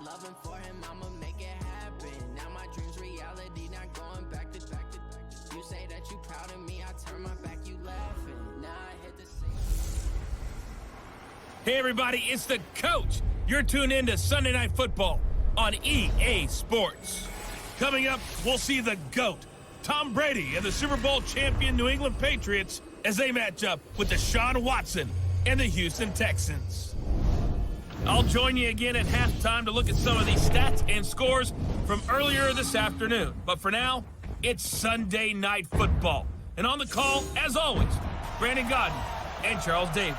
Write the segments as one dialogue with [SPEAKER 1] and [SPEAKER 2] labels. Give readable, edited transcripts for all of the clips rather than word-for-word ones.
[SPEAKER 1] loving for him, I'ma make it happen. Now my dreams reality, not going back to. You say that you proud of me, I turn my back, you laughing. Now I hit the scene.
[SPEAKER 2] Hey everybody, it's the coach. You're tuned in to Sunday Night Football on EA Sports. Coming up, we'll see the GOAT, Tom Brady, and the Super Bowl champion New England Patriots as they match up with Deshaun Watson and the Houston Texans. I'll join you again at halftime to look at some of these stats and scores from earlier this afternoon. But for now, it's Sunday Night Football. And on the call, as always, Brandon Godden and Charles Davis.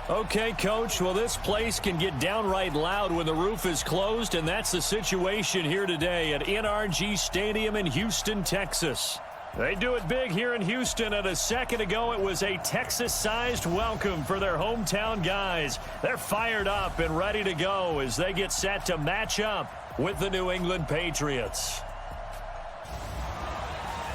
[SPEAKER 3] Okay, Coach. Well, this place can get downright loud when the roof is closed, and that's the situation here today at NRG Stadium in Houston, Texas. They do it big here in Houston, and a second ago it was a Texas-sized welcome for their hometown guys. They're fired up and ready to go as they get set to match up with the New England Patriots.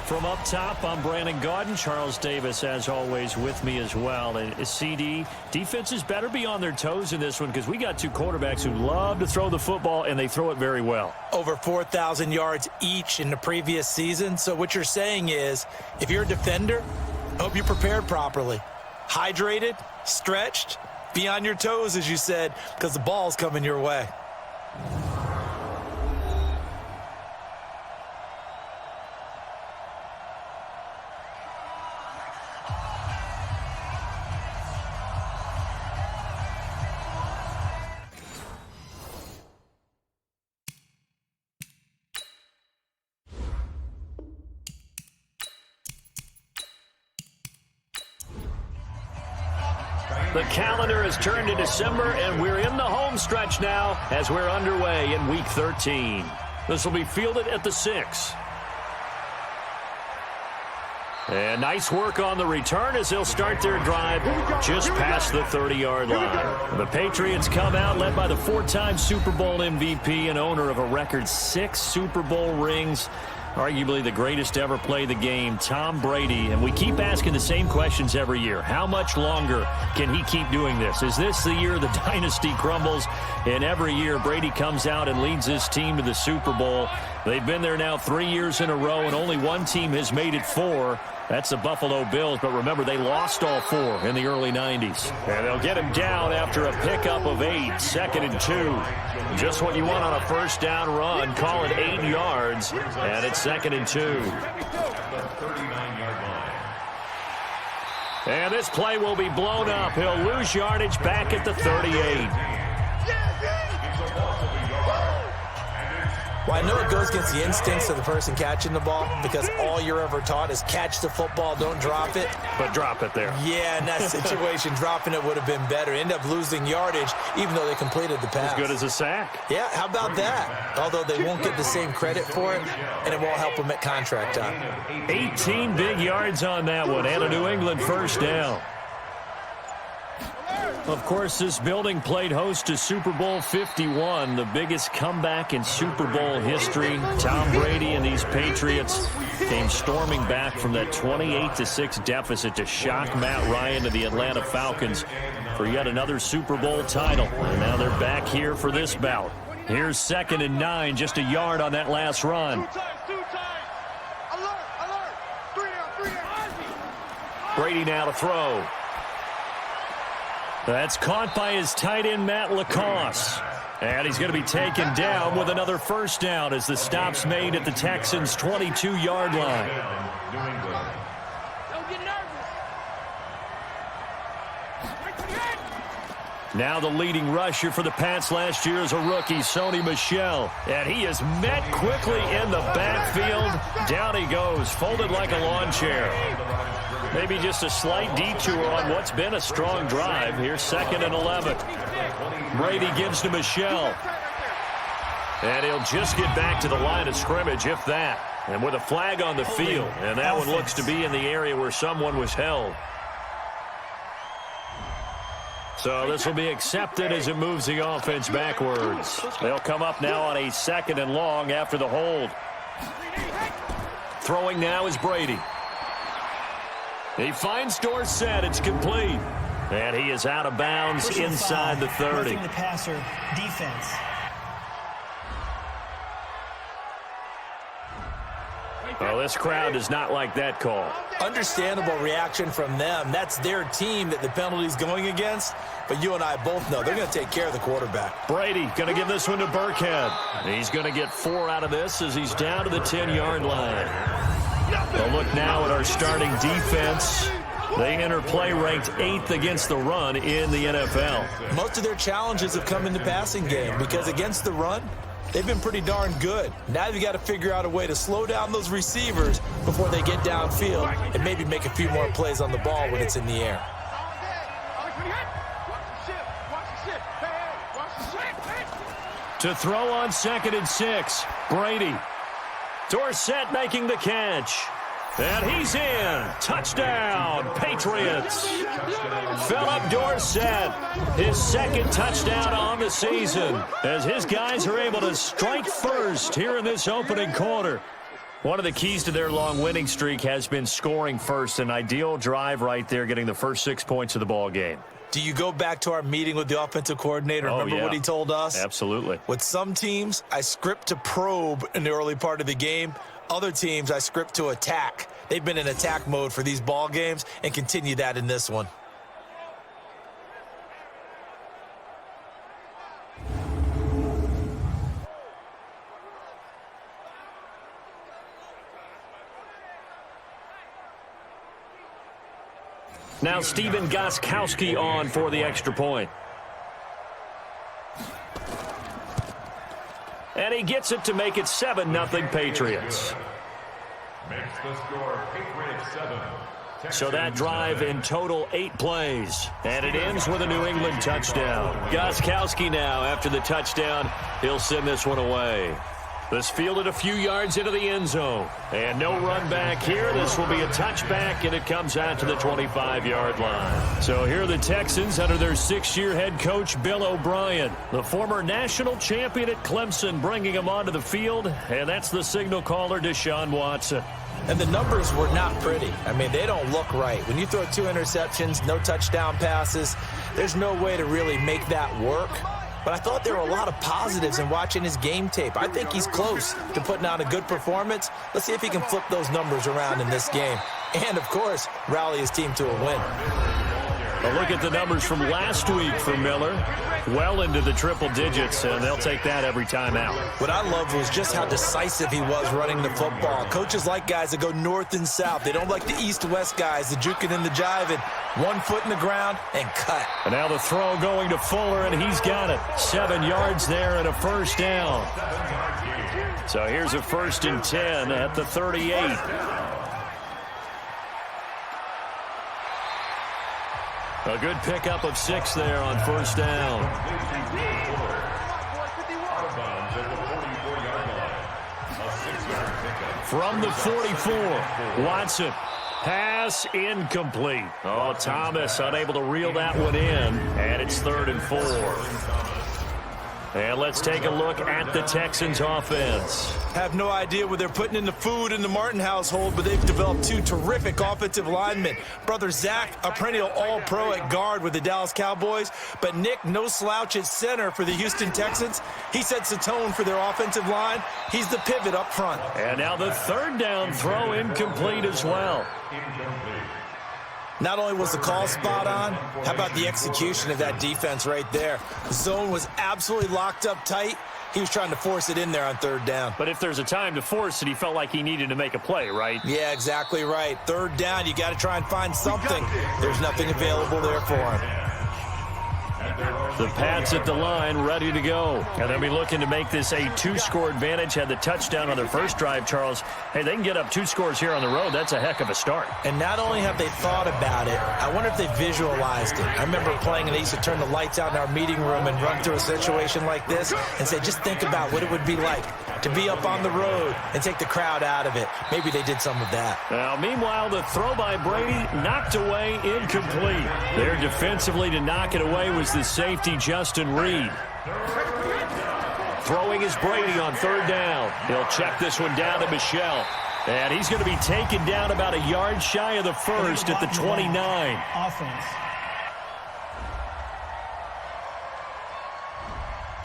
[SPEAKER 3] From up top, I'm Brandon Godden. Charles Davis, as always, with me as well. And CD, defenses better be on their toes in this one because we got two quarterbacks who love to throw the football, and they throw it very well.
[SPEAKER 4] Over 4,000 yards each in the previous season. So what you're saying is, if you're a defender, I hope you're prepared properly. Hydrated, stretched, be on your toes, as you said, because the ball's coming your way.
[SPEAKER 3] The calendar has turned to December, and we're in the home stretch now as we're underway in Week 13. This will be fielded at the 6. And nice work on the return as they'll start their drive just past the 30-yard line. The Patriots come out led by the 4-time Super Bowl MVP and owner of a record 6 Super Bowl rings, arguably the greatest to ever play the game, Tom Brady. And we keep asking the same questions every year. How much longer can he keep doing this? Is this the year the dynasty crumbles? And every year, Brady comes out and leads his team to the Super Bowl. They've been there now 3 years in a row, and only one team has made it 4. That's the Buffalo Bills, but remember, they lost all 4 in the early 90s. And they'll get him down after a pickup of 8, 2nd and 2. Just what you want on a first down run. Call it 8 yards, and it's 2nd and 2. And this play will be blown up. He'll lose yardage back at the 38.
[SPEAKER 4] Well, I know it goes against the instincts of the person catching the ball because all you're ever taught is catch the football, don't drop it.
[SPEAKER 3] But drop it there.
[SPEAKER 4] Yeah, in that situation, dropping it would have been better. End up losing yardage even though they completed the pass.
[SPEAKER 3] As good as a sack.
[SPEAKER 4] Yeah, how about that? Although they won't get the same credit for it, and it won't help them at contract time.
[SPEAKER 3] 18 big yards on that one, and a New England first down. Of course, this building played host to Super Bowl 51, the biggest comeback in Super Bowl history. Tom Brady and these Patriots came storming back from that 28-6 deficit to shock Matt Ryan and the Atlanta Falcons for yet another Super Bowl title. And now they're back here for this bout. Here's 2nd and 9, just a yard on that last run. Brady now to throw. That's caught by his tight end, Matt LaCosse. And he's going to be taken down with another first down as the stop's made at the Texans' 22-yard line. Now the leading rusher for the Pats last year is a rookie, Sony Michel. And he is met quickly in the backfield. Down he goes, folded like a lawn chair. Maybe just a slight detour on what's been a strong drive. Here's 2nd and 11. Brady gives to Michel. And he'll just get back to the line of scrimmage, if that. And with a flag on the field. And that one looks to be in the area where someone was held. So this will be accepted as it moves the offense backwards. They'll come up now on a 2nd and long after the hold. Throwing now is Brady. He finds Dorsett. It's complete. And he is out of bounds inside the 30.
[SPEAKER 5] The passer defense.
[SPEAKER 3] Well, this crowd does not like that call.
[SPEAKER 4] Understandable reaction from them. That's their team that the penalty's going against. But you and I both know they're going to take care of the quarterback.
[SPEAKER 3] Brady going to give this one to Burkhead. He's going to get 4 out of this as he's down to the 10-yard line. We'll look now at our starting defense. They enter play ranked 8th against the run in the NFL.
[SPEAKER 4] Most of their challenges have come in the passing game because against the run, they've been pretty darn good. Now you've got to figure out a way to slow down those receivers before they get downfield and maybe make a few more plays on the ball when it's in the air.
[SPEAKER 3] To throw on 2nd and 6, Brady. Dorsett making the catch. And he's in. Touchdown, Patriots. Philip Dorsett, his 2nd touchdown on the season as his guys are able to strike first here in this opening quarter. One of the keys to their long winning streak has been scoring first. An ideal drive right there, getting the first 6 points of the ball game.
[SPEAKER 4] Do you go back to our meeting with the offensive coordinator? Remember what he told us?
[SPEAKER 3] Absolutely.
[SPEAKER 4] With some teams, I script to probe in the early part of the game. Other teams, I script to attack. They've been in attack mode for these ball games and continue that in this one.
[SPEAKER 3] Now Steven Gostkowski on for the extra point. And he gets it to make it 7-0 Patriots.
[SPEAKER 5] Makes the score Patriots 7.
[SPEAKER 3] So that drive in total 8 plays. And it ends with a New England touchdown. Gostkowski now, after the touchdown, he'll send this one away. This fielded a few yards into the end zone. And no run back here. This will be a touchback, and it comes out to the 25-yard line. So here are the Texans under their 6-year head coach, Bill O'Brien. The former national champion at Clemson, bringing him onto the field. And that's the signal caller, Deshaun Watson.
[SPEAKER 4] And the numbers were not pretty. I mean, they don't look right. When you throw 2 interceptions, no touchdown passes, there's no way to really make that work. But I thought there were a lot of positives in watching his game tape. I think he's close to putting on a good performance. Let's see if he can flip those numbers around in this game. And, of course, rally his team to a win.
[SPEAKER 3] A look at the numbers from last week for Miller. Well into the triple digits, and they'll take that every time out.
[SPEAKER 4] What I loved was just how decisive he was running the football. Coaches like guys that go north and south. They don't like the east-west guys, the juking and the jiving. 1 foot in the ground and cut.
[SPEAKER 3] And now the throw going to Fuller, and he's got it. 7 yards there and a first down. So here's a 1st and 10 at the 38. A good pickup of 6 there on first down. From the 44, Watson. Pass incomplete. Oh, Thomas unable to reel that one in, and it's 3rd and 4. And let's take a look at the Texans offense.
[SPEAKER 4] Have no idea what they're putting in the food in the Martin household, but they've developed 2 terrific offensive linemen. Brother Zach, a perennial all-pro at guard with the Dallas Cowboys, but Nick, no slouch at center for the Houston Texans. He sets the tone for their offensive line. He's the pivot up front.
[SPEAKER 3] And now the 3rd down throw incomplete as well.
[SPEAKER 4] Not only was the call spot on, how about the execution of that defense right there? The zone was absolutely locked up tight. He was trying to force it in there on 3rd down.
[SPEAKER 3] But if there's a time to force it, he felt like he needed to make a play, right?
[SPEAKER 4] Yeah, exactly right. 3rd down, you got to try and find something. There's nothing available there for him.
[SPEAKER 3] The Pats at the line, ready to go. And they'll be looking to make this a 2-score advantage. Had the touchdown on their first drive, Charles. Hey, they can get up 2 scores here on the road. That's a heck of a start.
[SPEAKER 4] And not only have they thought about it, I wonder if they visualized it. I remember playing, and they used to turn the lights out in our meeting room and run through a situation like this and say, just think about what it would be like to be up on the road and take the crowd out of it. Maybe they did some of that.
[SPEAKER 3] Now, meanwhile, the throw by Brady knocked away, incomplete. There defensively to knock it away was the safety, Justin Reed. Throwing is Brady on 3rd down. He'll check this one down to Michel. And he's going to be taken down about a yard shy of the 1st at the 29.
[SPEAKER 6] Offense.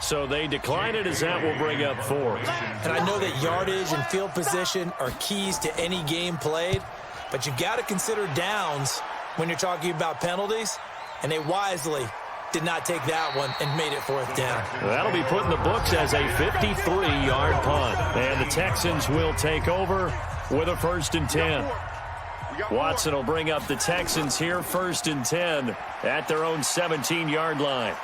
[SPEAKER 3] So they decline it as that will bring up 4.
[SPEAKER 4] And I know that yardage and field position are keys to any game played, but you've got to consider downs when you're talking about penalties, and they wisely did not take that one and made it 4th down.
[SPEAKER 3] That'll be put in the books as a 53-yard punt. And the Texans will take over with a 1st and 10. Watson will bring up the Texans here, 1st and 10 at their own 17-yard line.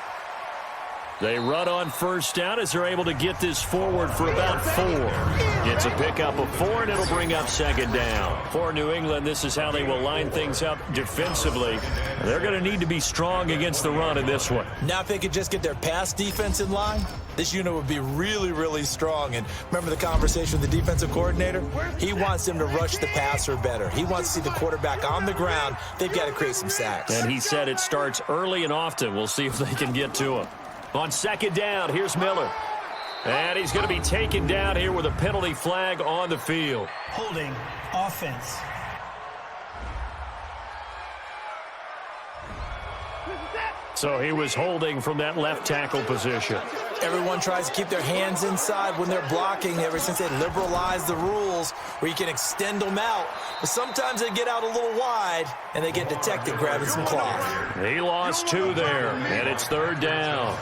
[SPEAKER 3] They run on 1st down as they're able to get this forward for about 4. Gets a pickup of 4, and it'll bring up 2nd down. For New England, this is how they will line things up defensively. They're going to need to be strong against the run in this one.
[SPEAKER 4] Now, if they could just get their pass defense in line, this unit would be really, really strong. And remember the conversation with the defensive coordinator? He wants them to rush the passer better. He wants to see the quarterback on the ground. They've got to create some sacks.
[SPEAKER 3] And he said it starts early and often. We'll see if they can get to him. On 2nd down, here's Miller. And he's going to be taken down here with a penalty flag on the field.
[SPEAKER 6] Holding offense.
[SPEAKER 3] So he was holding from that left tackle position.
[SPEAKER 4] Everyone tries to keep their hands inside when they're blocking ever since they liberalized the rules where you can extend them out. But sometimes they get out a little wide and they get detected grabbing some cloth.
[SPEAKER 3] He lost 2 there, and it's 3rd down.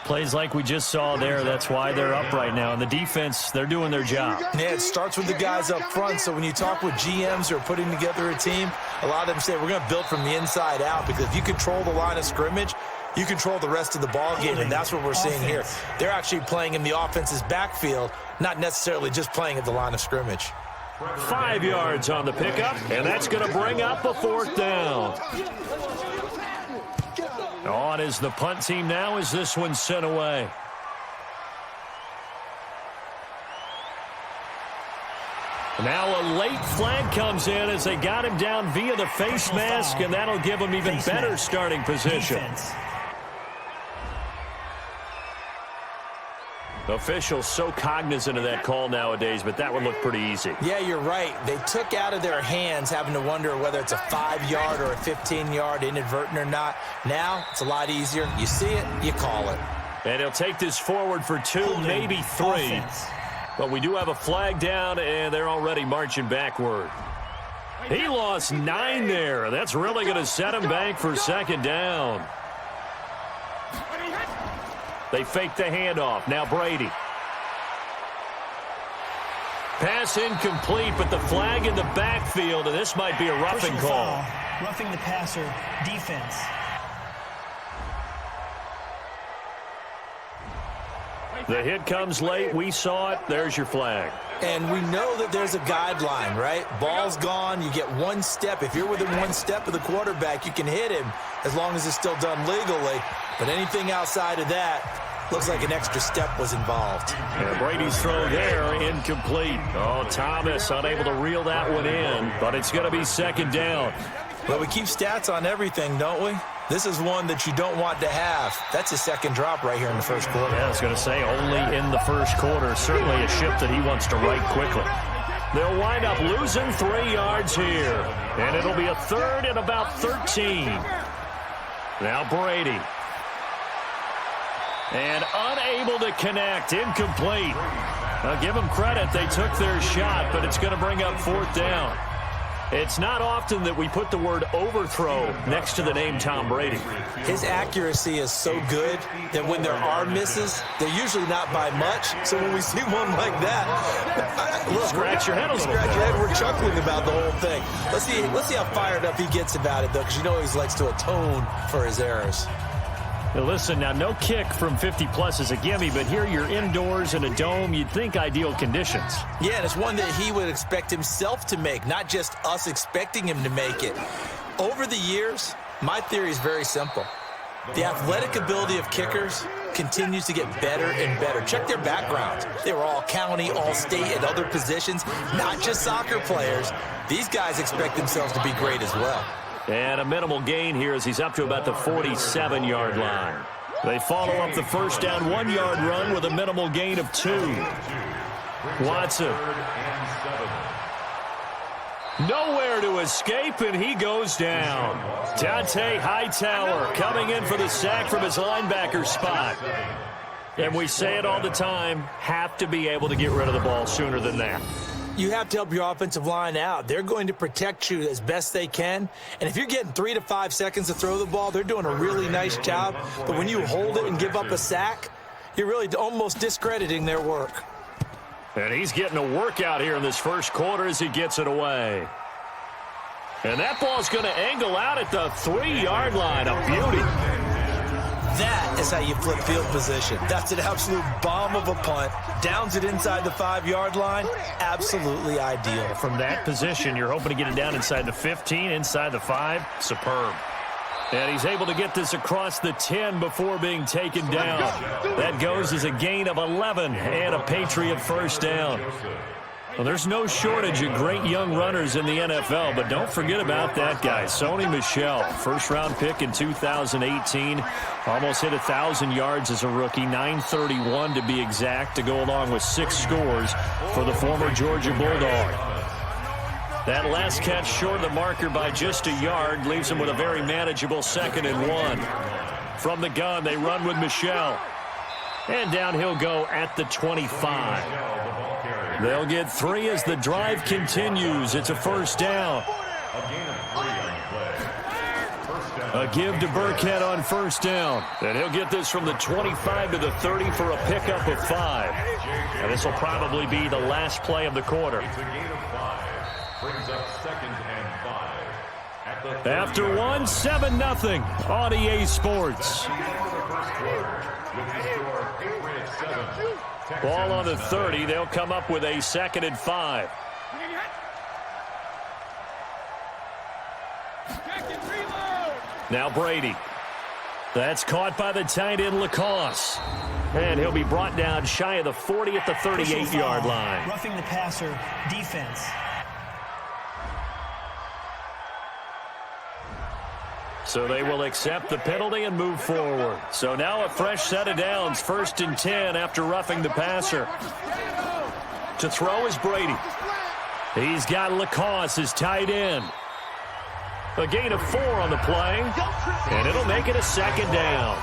[SPEAKER 3] Plays like we just saw there, that's why they're up right now. And the defense, they're doing their job.
[SPEAKER 4] Yeah, it starts with the guys up front. So when you talk with GMs who are putting together a team, a lot of them say we're going to build from the inside out, because if you control the line of scrimmage, you control the rest of the ball game, and that's what we're seeing here. They're actually playing in the offense's backfield, not necessarily just playing at the line of scrimmage.
[SPEAKER 3] 5 yards on the pickup, and that's going to bring up a 4th down. On is the punt team now as this one's sent away. Now a late flag comes in as they got him down via the face mask, and that'll give him even better starting position. Officials so cognizant of that call nowadays, but that would look pretty easy.
[SPEAKER 4] Yeah, you're right. They took out of their hands having to wonder whether it's a 5-yard or a 15-yard inadvertent or not. Now it's a lot easier. You see it, you call it.
[SPEAKER 3] And he'll take this forward for 2, maybe 3.
[SPEAKER 6] Offense.
[SPEAKER 3] But we do have a flag down, and they're already marching backward. He lost 9 there. That's really going to set him back for 2nd down. They fake the handoff. Now Brady. Pass incomplete, but the flag in the backfield, and this might be a roughing call.
[SPEAKER 6] Foul. Roughing the passer. Defense.
[SPEAKER 3] The hit comes late. We saw it. There's your flag.
[SPEAKER 4] And we know that there's a guideline, right? Ball's gone. You get 1 step. If you're within 1 step of the quarterback, you can hit him as long as it's still done legally. But anything outside of that, looks like an extra step was involved.
[SPEAKER 3] And Brady's throw there, incomplete. Oh, Thomas unable to reel that one in, but it's going to be 2nd down.
[SPEAKER 4] Well, we keep stats on everything, don't we? This is one that you don't want to have. That's a 2nd drop right here in the 1st quarter.
[SPEAKER 3] Yeah, I was going to say only in the 1st quarter. Certainly a ship that he wants to right quickly. They'll wind up losing 3 yards here. And it'll be a 3rd and about 13. Now Brady. And unable to connect. Incomplete. I'll give them credit. They took their shot, but it's going to bring up 4th down. It's not often that we put the word overthrow next to the name Tom Brady.
[SPEAKER 4] His accuracy is so good that when there are misses, they're usually not by much. So when we see one like that, look,
[SPEAKER 3] Scratch your head a little bit.
[SPEAKER 4] Scratch your head. We're chuckling about the whole thing. Let's see how fired up he gets about it, though, because you know he likes to atone for his errors.
[SPEAKER 3] Now listen, now no kick from 50-plus is a gimme, but here you're indoors in a dome. You'd think ideal conditions.
[SPEAKER 4] Yeah, and it's one that he would expect himself to make, not just us expecting him to make it. Over the years, my theory is very simple. The athletic ability of kickers continues to get better and better. Check their backgrounds. They were all county, all state, and other positions, not just soccer players. These guys expect themselves to be great as well.
[SPEAKER 3] And a minimal gain here as he's up to about the 47-yard line. They follow up the 1st down 1-yard run with a minimal gain of 2. Watson. Nowhere to escape, and he goes down. Dante Hightower coming in for the sack from his linebacker spot. And we say it all the time, have to be able to get rid of the ball sooner than that.
[SPEAKER 4] You have to help your offensive line out. They're going to protect you as best they can. And if you're getting 3 to 5 seconds to throw the ball, they're doing a really nice job. But when you hold it and give up a sack, you're really almost discrediting their work.
[SPEAKER 3] And he's getting a workout here in this first quarter as he gets it away. And that ball's going to angle out at the 3-yard line. A beauty.
[SPEAKER 4] That is how you flip field position. That's an absolute bomb of a punt. Downs it inside the 5-yard line. Absolutely ideal.
[SPEAKER 3] From that position, you're hoping to get it down inside the 15, inside the 5. Superb. And he's able to get this across the 10 before being taken down. That goes as a gain of 11 and a Patriot first down. Well, there's no shortage of great young runners in the NFL, but don't forget about that guy, Sony Michel, first-round pick in 2018. Almost hit 1,000 yards as a rookie, 931 to be exact, to go along with 6 scores for the former Georgia Bulldog. That last catch short of the marker by just a yard leaves him with a very manageable 2nd and 1. From the gun, they run with Michel. And down he'll go at the 25. They'll get 3 as the drive continues. It's a first down. A give to Burkhead on first down. And he'll get this from the 25 to the 30 for a pickup of 5. And this will probably be the last play of the quarter. After 1, 7-0 on EA Sports. Ball on the 30. They'll come up with a 2nd and 5. Now Brady. That's caught by the tight end Lacoste. And he'll be brought down shy of the 40 at the 38-yard line.
[SPEAKER 6] Roughing the passer, defense.
[SPEAKER 3] So they will accept the penalty and move forward. So now a fresh set of downs, 1st and 10 after roughing the passer. To throw is Brady. He's got Lacoste as tight end. A gain of 4 on the play, and it'll make it a 2nd down.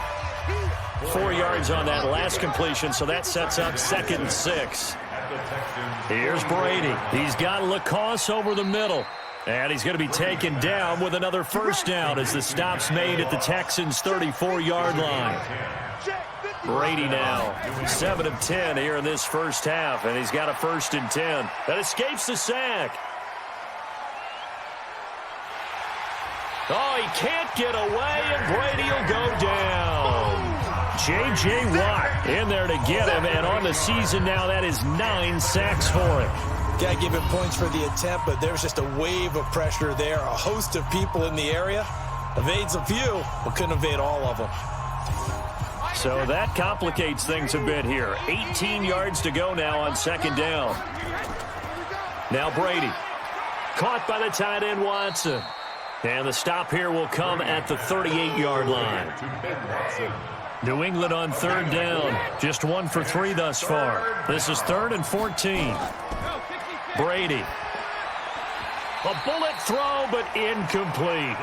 [SPEAKER 3] 4 yards on that last completion, so that sets up 2nd and 6. Here's Brady. He's got Lacoste over the middle. And he's going to be taken down with another first down as the stop's made at the Texans' 34-yard line. Brady now 7 of 10 here in this first half, and he's got a 1st and 10. That escapes the sack. Oh, he can't get away, and Brady will go down. J.J. Watt in there to get him, and on the season now, that is 9 sacks for him.
[SPEAKER 4] Got to give him points for the attempt, but there's just a wave of pressure there. A host of people in the area. Evades a few, but couldn't evade all of them.
[SPEAKER 3] So that complicates things a bit here. 18 yards to go now on 2nd down. Now Brady. Caught by the tight end Watson. And the stop here will come at the 38-yard line. New England on 3rd down. Just 1 for 3 thus far. This is 3rd and 14. Brady. A bullet throw, but incomplete.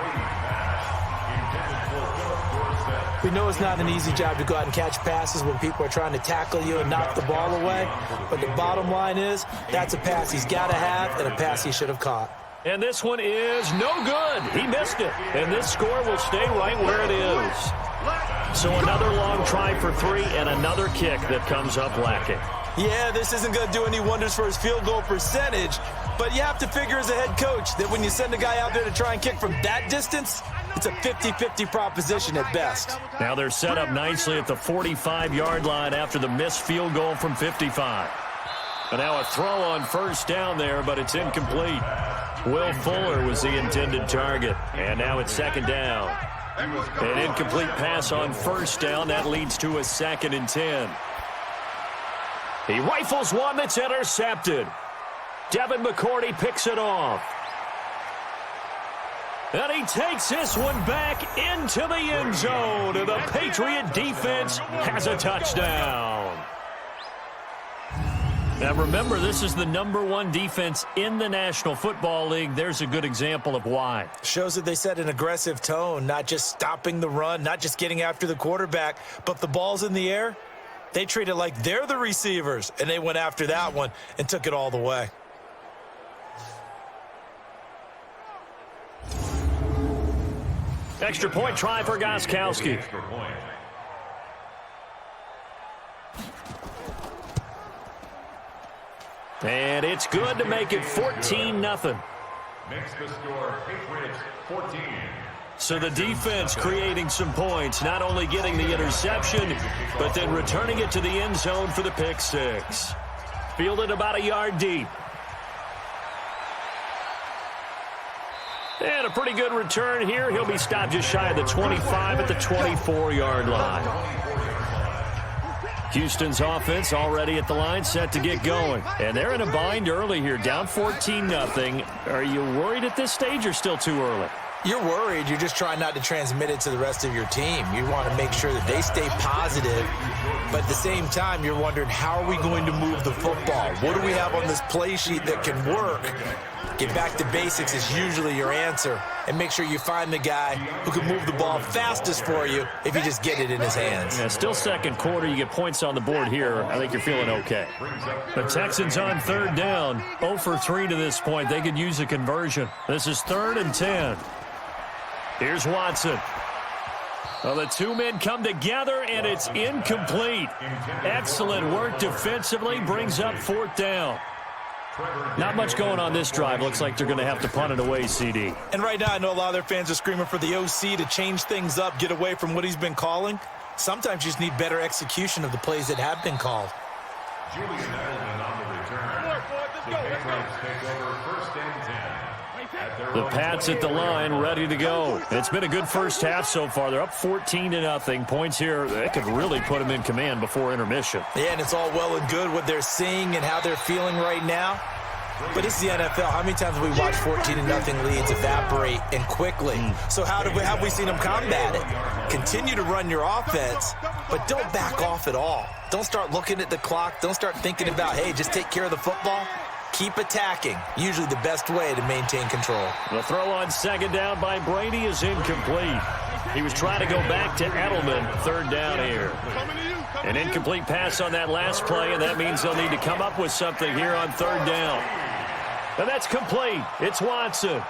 [SPEAKER 4] We know it's not an easy job to go out and catch passes when people are trying to tackle you and knock the ball away. But the bottom line is, that's a pass he's got to have and a pass he should have caught.
[SPEAKER 3] And this one is no good. He missed it. And this score will stay right where it is. So another long try for 3 and another kick that comes up lacking.
[SPEAKER 4] Yeah, this isn't going to do any wonders for his field goal percentage, but you have to figure as a head coach that when you send a guy out there to try and kick from that distance, it's a 50-50 proposition at best.
[SPEAKER 3] Now they're set up nicely at the 45-yard line after the missed field goal from 55. And now a throw on first down there, but it's incomplete. Will Fuller was the intended target, and now it's 2nd down. An incomplete pass on first down. That leads to a 2nd and 10. He rifles one that's intercepted. Devin McCourty picks it off. And he takes this one back into the end zone. And the Patriot defense has a touchdown. Now remember, this is the #1 defense in the National Football League. There's a good example of why.
[SPEAKER 4] Shows that they set an aggressive tone, not just stopping the run, not just getting after the quarterback, but the ball's in the air. They treat it like they're the receivers, and they went after that one and took it all the way.
[SPEAKER 3] Extra point try for Gostkowski.
[SPEAKER 5] Extra point.
[SPEAKER 3] And it's good to make it 14-0.
[SPEAKER 5] Makes the score Patriots 14.
[SPEAKER 3] So the defense creating some points, not only getting the interception, but then returning it to the end zone for the pick six. Fielded about a yard deep. And a pretty good return here. He'll be stopped just shy of the 25 at the 24-yard line. Houston's offense already at the line, set to get going. And they're in a bind early here, down 14-0. Are you worried at this stage or still too early?
[SPEAKER 4] You're worried. You're just trying not to transmit it to the rest of your team. You want to make sure that they stay positive. But at the same time, you're wondering, how are we going to move the football? What do we have on this play sheet that can work? Get back to basics is usually your answer. And make sure you find the guy who can move the ball fastest for you if you just get it in his hands.
[SPEAKER 3] Yeah, still second quarter. You get points on the board here. I think you're feeling okay. The Texans on third down. 0 for 3 to this point. They could use a conversion. This is 3rd and 10. Here's Watson. Well, the two men come together, and it's incomplete. Excellent work defensively. Brings up 4th down. Not much going on this drive. Looks like they're going to have to punt it away, CD.
[SPEAKER 4] And right now, I know a lot of their fans are screaming for the OC to change things up, get away from what he's been calling. Sometimes you just need better execution of the plays that have been called.
[SPEAKER 5] Julian Edelman on the return. The Patriots take over 1st and 10.
[SPEAKER 3] The Pats at the line, ready to go. It's been a good first half so far. They're up 14-0. Points here, they could really put them in command before intermission.
[SPEAKER 4] Yeah, and it's all well and good what they're seeing and how they're feeling right now. But it's the NFL. How many times have we watched 14-0 leads evaporate and quickly? So how have we seen them combat it? Continue to run your offense, but don't back off at all. Don't start looking at the clock. Don't start thinking about, hey, just take care of the football. Keep attacking. Usually the best way to maintain control.
[SPEAKER 3] The throw on 2nd down by Brady is incomplete. He was trying to go back to Edelman. 3rd down here. An incomplete pass on that last play, and that means they'll need to come up with something here on 3rd down. And that's complete. It's Watson.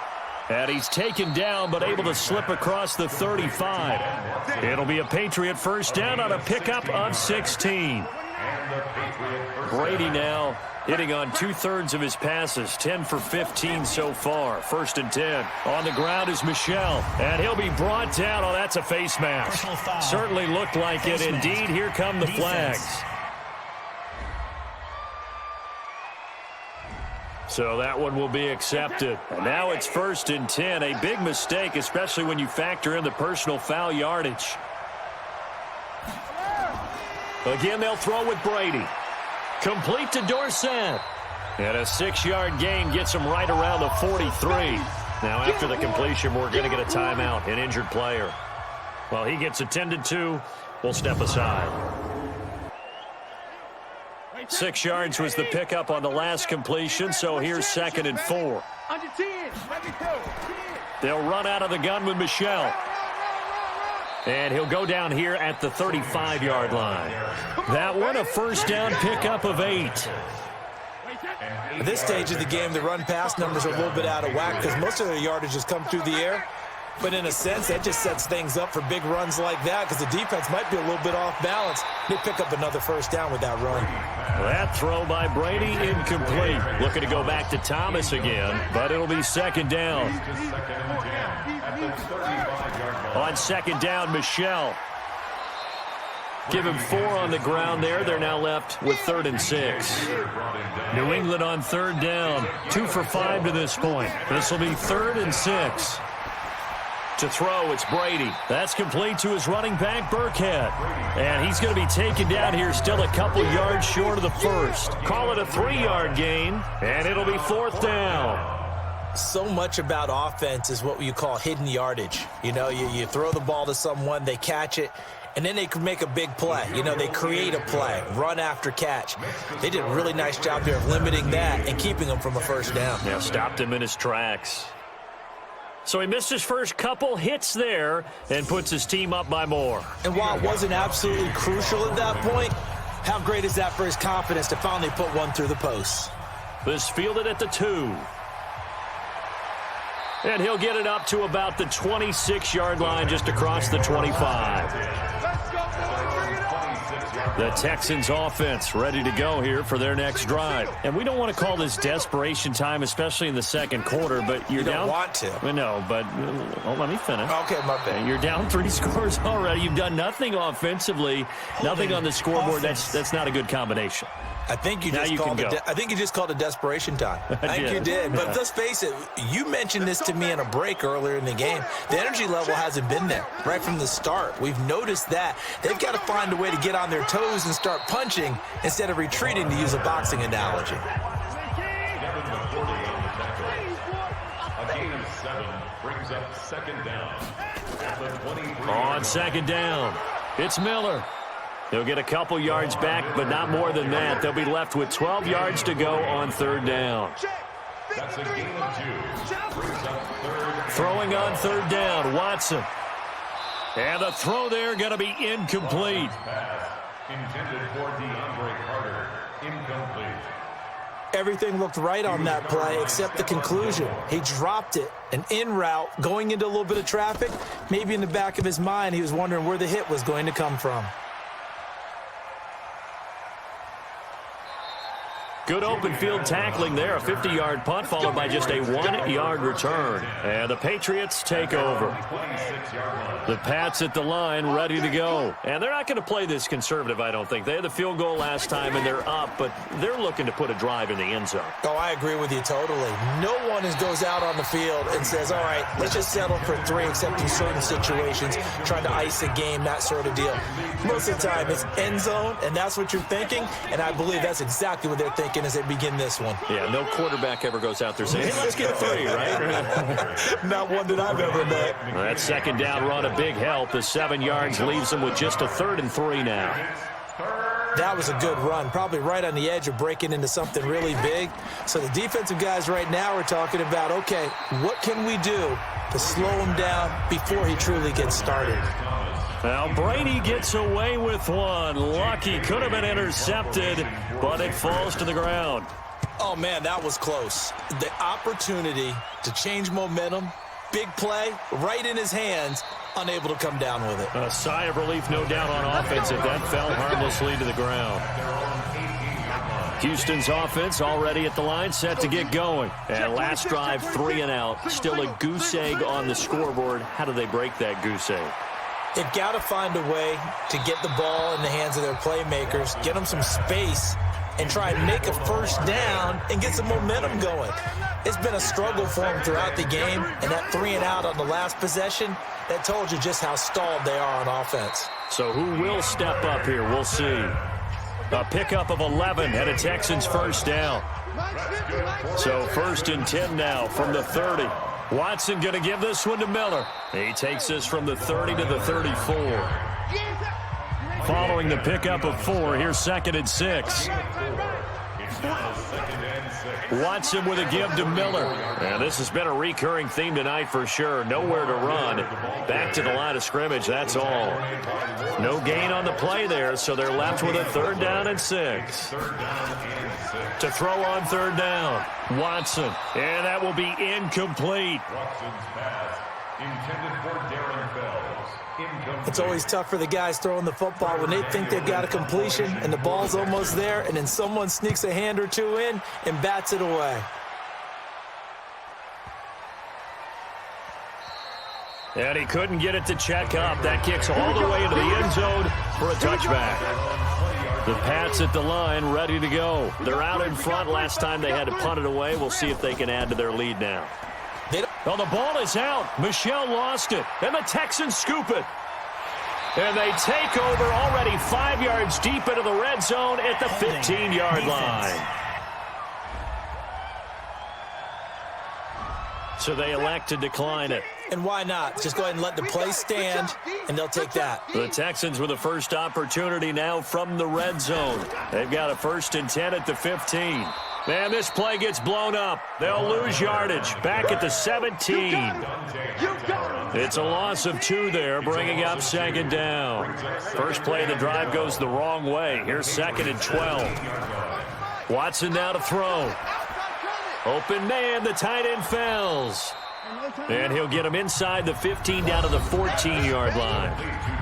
[SPEAKER 3] And he's taken down, but able to slip across the 35. It'll be a Patriot first down on a pickup of 16. Brady now hitting on 2/3 of his passes, 10 for 15 so far. 1st and 10. On the ground is Michel, and he'll be brought down. Oh, that's a face mask. Certainly looked like it. Indeed, here come the flags. So that one will be accepted. And now it's 1st and 10. A big mistake, especially when you factor in the personal foul yardage. Again, they'll throw with Brady. Complete to Dorsett. And a 6-yard gain gets him right around the 43. Now, after the completion, we're going to get a timeout, an injured player. Well, he gets attended to. We'll step aside. 6 yards was the pickup on the last completion, so here's 2nd and 4. They'll run out of the gun with Michel. And he'll go down here at the 35-yard line. That one, a first down pickup of 8.
[SPEAKER 4] At this stage of the game, the run-pass numbers are a little bit out of whack because most of their yardage has come through the air. But in a sense, that just sets things up for big runs like that because the defense might be a little bit off balance. They pick up another first down with that run.
[SPEAKER 3] That throw by Brady, incomplete. Looking to go back to Thomas again, but it'll be 2nd down. On 2nd down, Michel. Give him 4 on the ground there. They're now left with 3rd and 6. New England on 3rd down. 2 for 5 to this point. This will be 3rd and 6. To throw, it's Brady. That's complete to his running back, Burkhead. And he's going to be taken down here, still a couple yards short of the first. Call it a 3-yard gain, and it'll be 4th down.
[SPEAKER 4] So much about offense is what you call hidden yardage. You know, you throw the ball to someone, they catch it, and then they can make a big play. You know, they create a play, run after catch. They did a really nice job there of limiting that and keeping him from a first down.
[SPEAKER 3] Yeah, stopped him in his tracks. So he missed his first couple hits there and puts his team up by more.
[SPEAKER 4] And while it wasn't absolutely crucial at that point, How great is that for his confidence to finally put one through the post?
[SPEAKER 3] This fielded at the 2. And he'll get it up to about the 26-yard line, just across the 25. The Texans offense ready to go here for their next drive. And we don't want to call this desperation time, especially in the second quarter, but you're down.
[SPEAKER 4] You don't want to.
[SPEAKER 3] No, but let me finish.
[SPEAKER 4] Okay, my bad.
[SPEAKER 3] You're down 3 scores already. You've done nothing offensively, nothing on the scoreboard. That's not a good combination.
[SPEAKER 4] I think you just called it desperation time. I think you did. But let's face it, you mentioned this to me in a break earlier in the game. The energy level hasn't been there right from the start. We've noticed that. They've got to find a way to get on their toes and start punching instead of retreating, to use a boxing analogy.
[SPEAKER 5] A gain of 7 brings up second down. At the 23.
[SPEAKER 3] On second down, it's Miller. They'll get a couple yards back, but not more than that. They'll be left with 12 yards to go on third down.
[SPEAKER 5] That's a gain of 2. Brings up third.
[SPEAKER 3] Throwing on third down, Watson. And the throw there going to be incomplete.
[SPEAKER 5] Pass intended for DeAndre Carter. Incomplete.
[SPEAKER 4] Everything looked right on that play except the conclusion. He dropped it, an in route, going into a little bit of traffic. Maybe in the back of his mind, he was wondering where the hit was going to come from.
[SPEAKER 3] Good open field tackling there. A 50-yard punt followed by just a 1-yard return. And the Patriots take over. The Pats at the line ready to go. And they're not going to play this conservative, I don't think. They had the field goal last time, and they're up, but they're looking to put a drive in the end zone.
[SPEAKER 4] Oh, I agree with you totally. No one goes out on the field and says, all right, let's just settle for 3, except in certain situations, trying to ice a game, that sort of deal. Most of the time, it's end zone, and that's what you're thinking, and I believe that's exactly what they're thinking as they begin this one.
[SPEAKER 3] Yeah, no quarterback ever goes out there saying, hey, let's get 3, right?
[SPEAKER 4] Not one that I've ever met.
[SPEAKER 3] That second down run, a big help. The 7 yards leaves them with just a 3rd and 3 now.
[SPEAKER 4] That was a good run, probably right on the edge of breaking into something really big. So the defensive guys right now are talking about, okay, what can we do to slow him down before he truly gets started?
[SPEAKER 3] Now Brady gets away with one. Lucky, could have been intercepted, but it falls to the ground.
[SPEAKER 4] Oh, man, that was close. The opportunity to change momentum, big play, right in his hands, unable to come down with it.
[SPEAKER 3] A sigh of relief, no doubt, on offense if that fell harmlessly to the ground. Houston's offense already at the line, set to get going. And last drive, 3 and out. Still a goose egg on the scoreboard. How do they break that goose egg?
[SPEAKER 4] They've got to find a way to get the ball in the hands of their playmakers, get them some space, and try and make a first down and get some momentum going. It's been a struggle for them throughout the game, and that 3 and out on the last possession, that told you just how stalled they are on offense.
[SPEAKER 3] So who will step up here? We'll see. A pickup of 11 and a Texans first down. So 1st and 10 now from the 30. Watson going to give this one to Miller. He takes this from the 30 to the 34. Following the pickup of 4, here's 2nd and 6. Watson with a give to Miller. And this has been a recurring theme tonight for sure. Nowhere to run. Back to the line of scrimmage, that's all. No gain on the play there, so they're left with a 3rd down and 6. To throw on 3rd down, Watson. And that will be incomplete.
[SPEAKER 5] Watson's pass intended for Darren Fells.
[SPEAKER 4] It's always tough for the guys throwing the football when they think they've got a completion and the ball's almost there, and then someone sneaks a hand or 2 in and bats it away.
[SPEAKER 3] And he couldn't get it to check up. That kicks all the way into the end zone for a touchback. The Pats at the line, ready to go. They're out in front. Last time they had to punt it away. We'll see if they can add to their lead now. Oh, the ball is out. Michel lost it. And the Texans scoop it. And they take over already 5 yards deep into the red zone at the 15-yard line. So they elect to decline it.
[SPEAKER 4] And why not? Just go ahead and let the play stand, and they'll take that.
[SPEAKER 3] The Texans with the first opportunity now from the red zone. They've got a 1st and 10 at the 15. And this play gets blown up. They'll lose yardage. Back at the 17. It's a loss of 2 there, bringing up second down. First play of the drive goes the wrong way. Here's 2nd and 12. Watson now to throw. Open man, the tight end fells. And he'll get him inside the 15 down to the 14-yard line.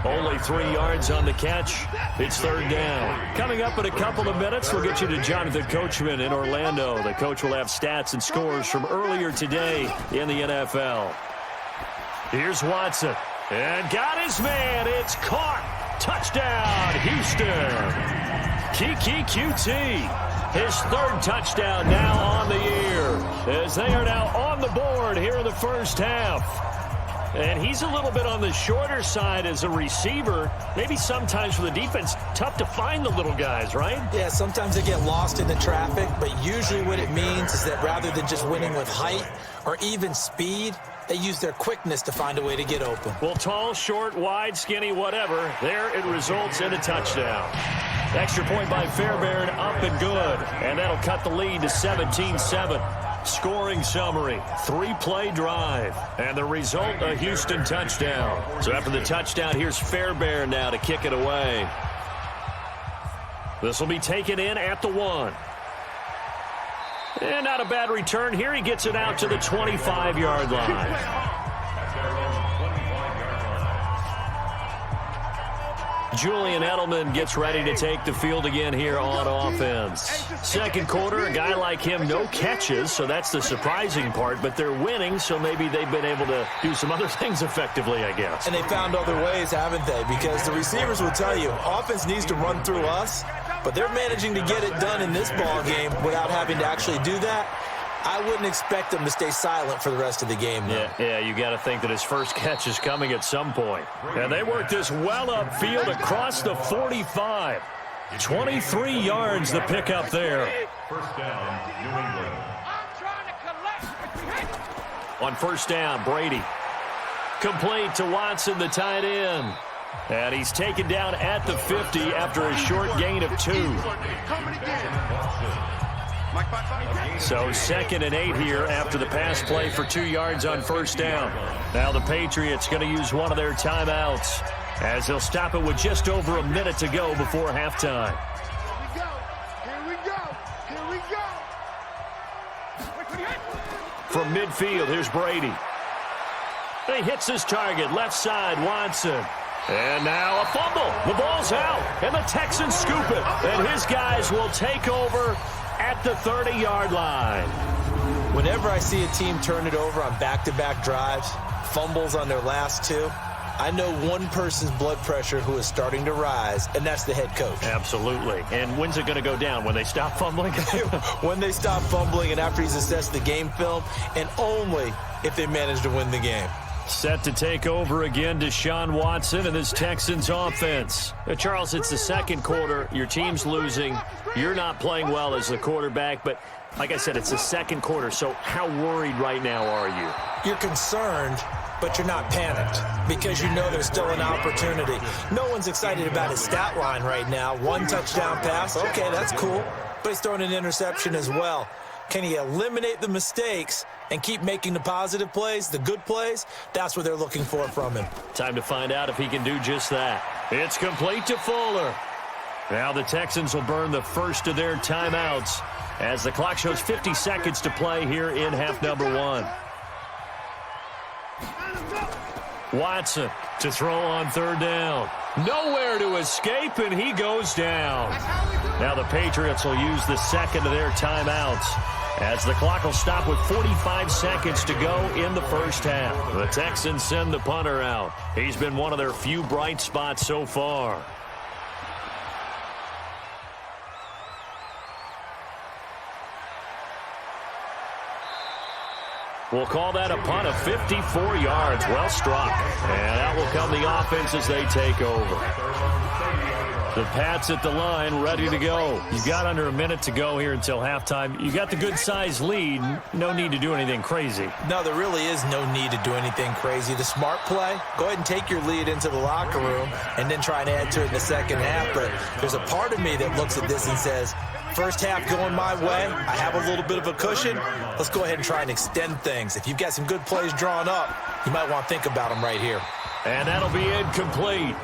[SPEAKER 3] Only 3 yards on the catch. It's 3rd down. Coming up in a couple of minutes, we'll get you to Jonathan Coachman in Orlando. The coach will have stats and scores from earlier today in the NFL. Here's Watson. And got his man. It's caught. Touchdown, Houston. Kiki QT. His 3rd touchdown now on the year, as they are now on the board here in the first half. And he's a little bit on the shorter side as a receiver. Maybe sometimes for the defense, tough to find the little guys, right?
[SPEAKER 4] Yeah, sometimes they get lost in the traffic, but usually what it means is that rather than just winning with height or even speed, they use their quickness to find a way to get open.
[SPEAKER 3] Well, tall, short, wide, skinny, whatever, there it results in a touchdown. Extra point by Fairbairn, up and good. And that'll cut the lead to 17-7. Scoring summary, 3-play drive. And the result, a Houston touchdown. So after the touchdown, here's Fairbairn now to kick it away. This will be taken in at the 1. And not a bad return here. He gets it out to the 25-yard line. Julian Edelman gets ready to take the field again here on offense. Second quarter, a guy like him, no catches, so that's the surprising part. But they're winning, so maybe they've been able to do some other things effectively, I guess.
[SPEAKER 4] And they found other ways, haven't they? Because the receivers will tell you, offense needs to run through us, but they're managing to get it done in this ball game without having to actually do that. I wouldn't expect him to stay silent for the rest of the game, though.
[SPEAKER 3] Yeah, you got to think that his first catch is coming at some point. And they work this well upfield across the 45. 23 yards the pickup there.
[SPEAKER 5] First down, New England.
[SPEAKER 3] On first down, Brady. Complete to Watson, the tight end. And he's taken down at the 50 after a short gain of 2. So 2nd and 8 here after the pass play for 2 yards on first down. Now the Patriots going to use one of their timeouts as they'll stop it with just over a minute to go before halftime. From midfield, here's Brady. He hits his target, left side, Watson. And now a fumble. The ball's out, and the Texans scoop it. And his guys will take over at the 30-yard line.
[SPEAKER 4] Whenever I see a team turn it over on back-to-back drives, fumbles on their last 2, I know one person's blood pressure who is starting to rise, and that's the head coach.
[SPEAKER 3] Absolutely. And when's it going to go down? When they stop fumbling?
[SPEAKER 4] When they stop fumbling and after he's assessed the game film, and only if they manage to win the game.
[SPEAKER 3] Set to take over again, Deshaun Watson and this Texans offense. Charles, it's the second quarter. Your team's losing. You're not playing well as the quarterback, but like I said, it's the second quarter. So how worried right now are you?
[SPEAKER 4] You're concerned, but you're not panicked because you know there's still an opportunity. No one's excited about his stat line right now. 1 touchdown pass. Okay, that's cool. But he's throwing an interception as well. Can he eliminate the mistakes and keep making the positive plays, the good plays? That's what they're looking for from him.
[SPEAKER 3] Time to find out if he can do just that. It's complete to Fuller. Now the Texans will burn the first of their timeouts as the clock shows 50 seconds to play here in half number 1. Watson to throw on third down. Nowhere to escape, and he goes down. Now the Patriots will use the second of their timeouts as the clock will stop with 45 seconds to go in the first half. The Texans send the punter out. He's been one of their few bright spots so far. We'll call that a punt of 54 yards. Well struck. And out will come the offense as they take over. The Pats at the line, ready to go. You've got under a minute to go here until halftime. You got the good-sized lead. No need to do anything crazy.
[SPEAKER 4] No, there really is no need to do anything crazy. The smart play, go ahead and take your lead into the locker room and then try and add to it in the second half. But there's a part of me that looks at this and says, first half going my way. I have a little bit of a cushion. Let's go ahead and try and extend things. If you've got some good plays drawn up, you might want to think about them right here.
[SPEAKER 3] And that'll be incomplete.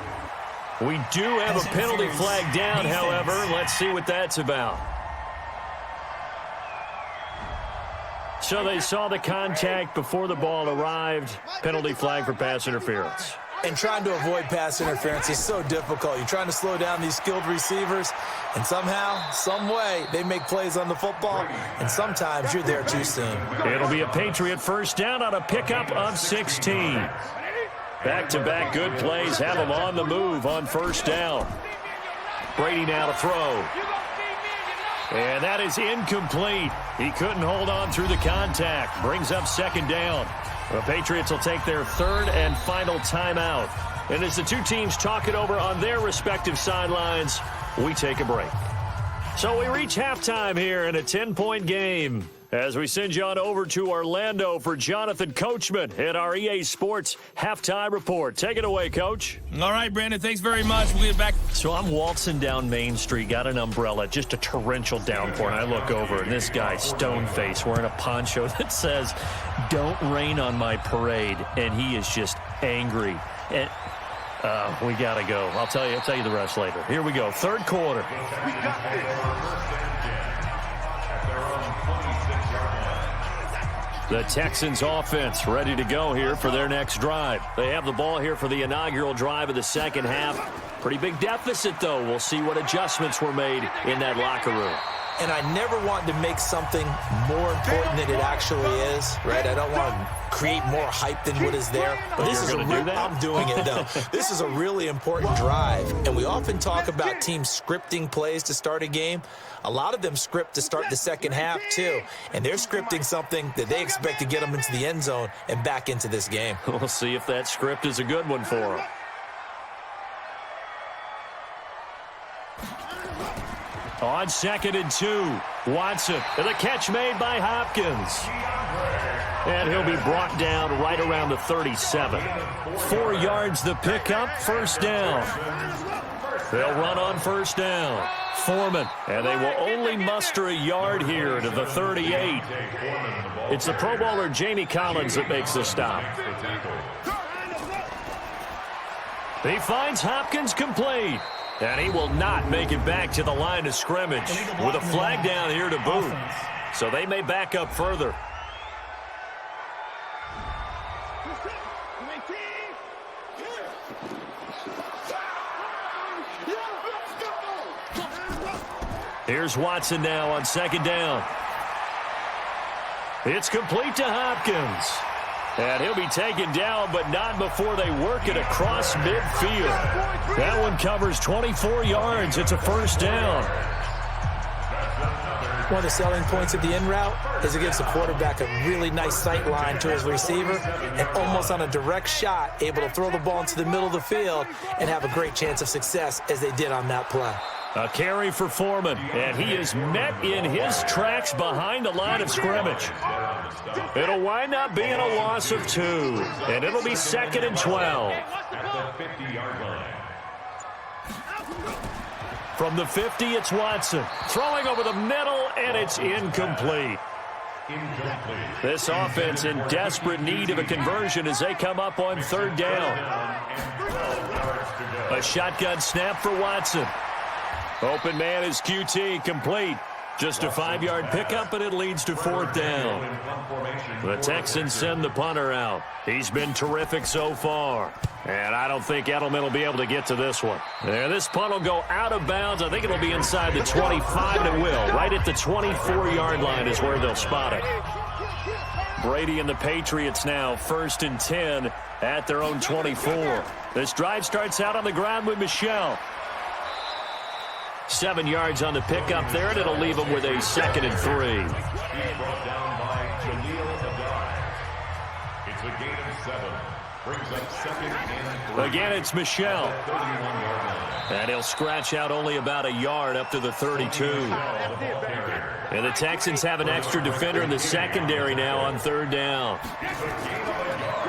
[SPEAKER 3] We do have a penalty flag down, however. Let's see what that's about. So they saw the contact before the ball arrived. Penalty flag for pass interference.
[SPEAKER 4] And trying to avoid pass interference is so difficult. You're trying to slow down these skilled receivers, and somehow, some way, they make plays on the football, and sometimes you're there too soon.
[SPEAKER 3] It'll be a Patriot first down on a pickup of 16. Back-to-back good plays have them on the move on first down. Brady now to throw. And that is incomplete. He couldn't hold on through the contact. Brings up second down. The Patriots will take their third and final timeout. And as the two teams talk it over on their respective sidelines, we take a break. So we reach halftime here in a 10-point game as we send you on over to Orlando for Jonathan Coachman at our EA Sports Halftime Report. Take it away, Coach.
[SPEAKER 2] All right, Brandon, thanks very much. We'll get back.
[SPEAKER 3] So I'm waltzing down Main Street, got an umbrella, just a torrential downpour, and I look over, and this guy, stone-faced, wearing a poncho that says, "Don't rain on my parade," and he is just angry. And we got to go. I'll tell you the rest later. Here we go, third quarter. The Texans offense ready to go here for their next drive. They have the ball here for the inaugural drive of the second half. Pretty big deficit, though. We'll see what adjustments were made in that locker room.
[SPEAKER 4] And I never want to make something more important than it actually is, right? I don't want to create more hype than what is there. But this is I'm doing it, though. This is a really important drive. And we often talk about teams scripting plays to start a game. A lot of them script to start the second half, too. And they're scripting something that they expect to get them into the end zone and back into this game.
[SPEAKER 3] We'll see if that script is a good one for them. On 2nd and 2, Watson, and the catch made by Hopkins. And he'll be brought down right around the 37. 4 yards the pickup, first down. They'll run on first down. Foreman, and they will only muster a yard here to the 38. It's the Pro Bowler Jamie Collins that makes the stop. He finds Hopkins complete. And he will not make it back to the line of scrimmage with a flag down here to boot. So they may back up further. Here's Watson now on 2nd down. It's complete to Hopkins. And he'll be taken down, but not before they work it across midfield. That one covers 24 yards. It's a first down.
[SPEAKER 4] One of the selling points of the in route is it gives the quarterback a really nice sight line to his receiver and almost on a direct shot, able to throw the ball into the middle of the field and have a great chance of success as they did on that play.
[SPEAKER 3] A carry for Foreman, and he is met in his tracks behind the line of scrimmage. It'll wind up being a loss of 2, and it'll be 2nd and 12. From the 50, it's Watson. Throwing over the middle, and it's incomplete. This offense in desperate need of a conversion as they come up on 3rd down. A shotgun snap for Watson. Open man is QT, complete. Just a 5-yard pickup, and it leads to 4th down. The Texans send the punter out. He's been terrific so far. And I don't think Edelman will be able to get to this one. And this punt will go out of bounds. I think it'll be inside the 25, and it will. Right at the 24-yard line is where they'll spot it. Brady and the Patriots now 1st and 10 at their own 24. This drive starts out on the ground with Michel. 7 yards on the pickup there, and it'll leave them with a 2nd and 3.
[SPEAKER 5] It's a gain of 7. Brings up 2nd and 3.
[SPEAKER 3] Again, it's Michel. And he'll scratch out only about a yard up to the 32. And the Texans have an extra defender in the secondary now on 3rd down.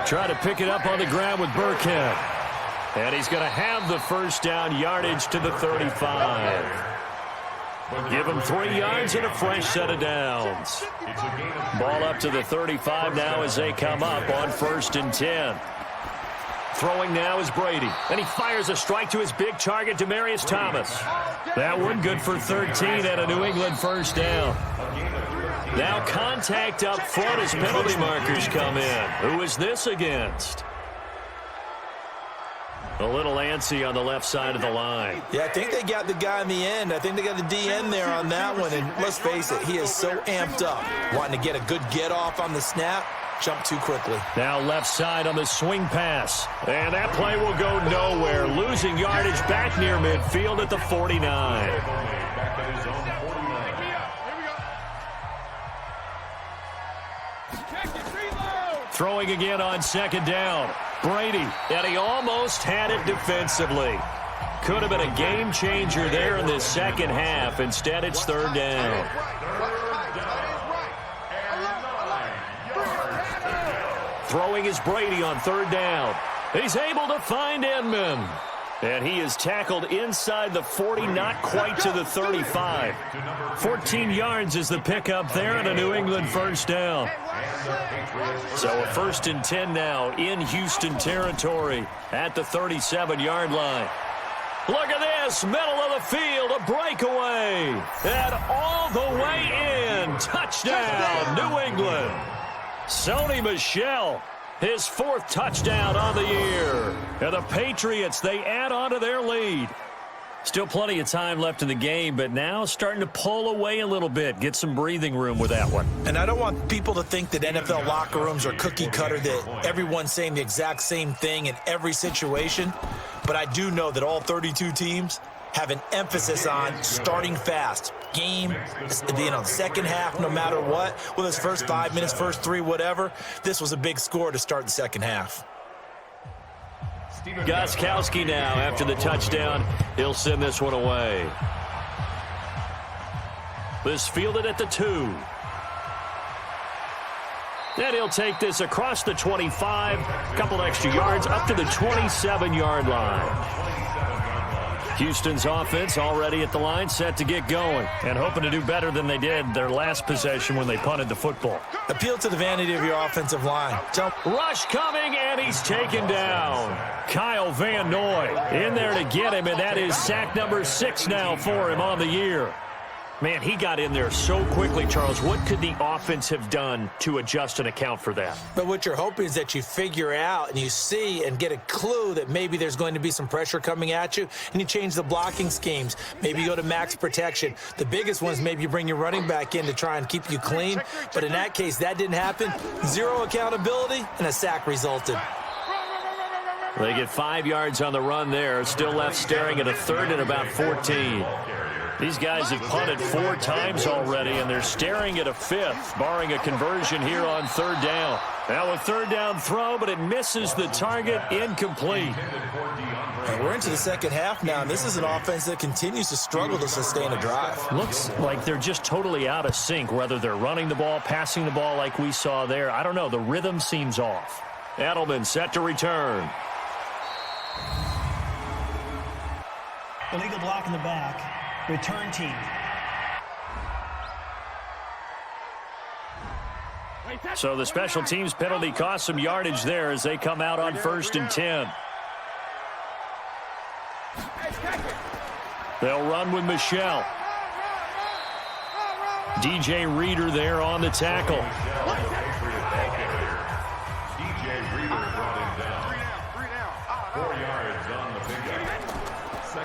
[SPEAKER 3] Try to pick it up on the ground with Burkhead. And he's going to have the first down, yardage to the 35. Give him 3 yards and a fresh set of downs. Ball up to the 35 now as they come up on 1st and 10. Throwing now is Brady, and he fires a strike to his big target, Demaryius Thomas. That one good for 13 and a New England first down. Now contact up front as penalty markers come in. Who is this against? A little antsy on the left side of the line.
[SPEAKER 4] Yeah, I think they got the guy in the end. I think they got the DN there on that one. And let's face it, he is so amped up, wanting to get a good get-off on the snap. Jump too quickly.
[SPEAKER 3] Now left side on the swing pass. And that play will go nowhere. Losing yardage back near midfield at the 49. Throwing again on 2nd down. Brady, and he almost had it defensively. Could have been a game changer there in this second half. Instead, it's 3rd down. Throwing is Brady on 3rd down. He's able to find Inman. And he is tackled inside the 40, not quite to the 35. 14 yards is the pickup there and a New England first down. So a 1st and 10 now in Houston territory at the 37-yard line. Look at this, middle of the field, a breakaway. And all the way in, touchdown, New England. Sony Michel, his 4th touchdown on the year. And the Patriots, they add on to their lead. Still plenty of time left in the game, but now starting to pull away a little bit. Get some breathing room with that one.
[SPEAKER 4] And I don't want people to think that NFL locker rooms are cookie cutter, that everyone's saying the exact same thing in every situation. But I do know that all 32 teams have an emphasis on starting fast. Game, the second half, no matter what, whether it's first 5 minutes, first 3, whatever, this was a big score to start the second half.
[SPEAKER 3] Gostkowski now, after the touchdown, he'll send this one away. This fielded at the 2. And he'll take this across the 25, a couple extra yards, up to the 27-yard line. Houston's offense already at the line, set to get going, and hoping to do better than they did their last possession when they punted the football.
[SPEAKER 4] Appeal to the vanity of your offensive line.
[SPEAKER 3] Rush coming, and he's taken down. Kyle Van Noy in there to get him, and that is sack number 6 now for him on the year. Man, he got in there so quickly, Charles. What could the offense have done to adjust and account for that?
[SPEAKER 4] But what you're hoping is that you figure out and you see and get a clue that maybe there's going to be some pressure coming at you, and you change the blocking schemes. Maybe you go to max protection. The biggest one is maybe you bring your running back in to try and keep you clean. But in that case, that didn't happen. 0 accountability, and a sack resulted.
[SPEAKER 3] They get 5 yards on the run there. Still left staring at a 3rd and about 14. These guys have punted 4 times already, and they're staring at a 5th, barring a conversion here on 3rd down. Now a 3rd down throw, but it misses the target, incomplete.
[SPEAKER 4] And we're into the second half now, and this is an offense that continues to struggle to sustain a drive.
[SPEAKER 3] Looks like they're just totally out of sync, whether they're running the ball, passing the ball like we saw there. I don't know. The rhythm seems off. Edelman set to return.
[SPEAKER 6] Illegal block in the back. Return team.
[SPEAKER 3] So the special teams penalty cost some yardage there as they come out on 1st and 10. They'll run with Michel. DJ Reader there on the tackle.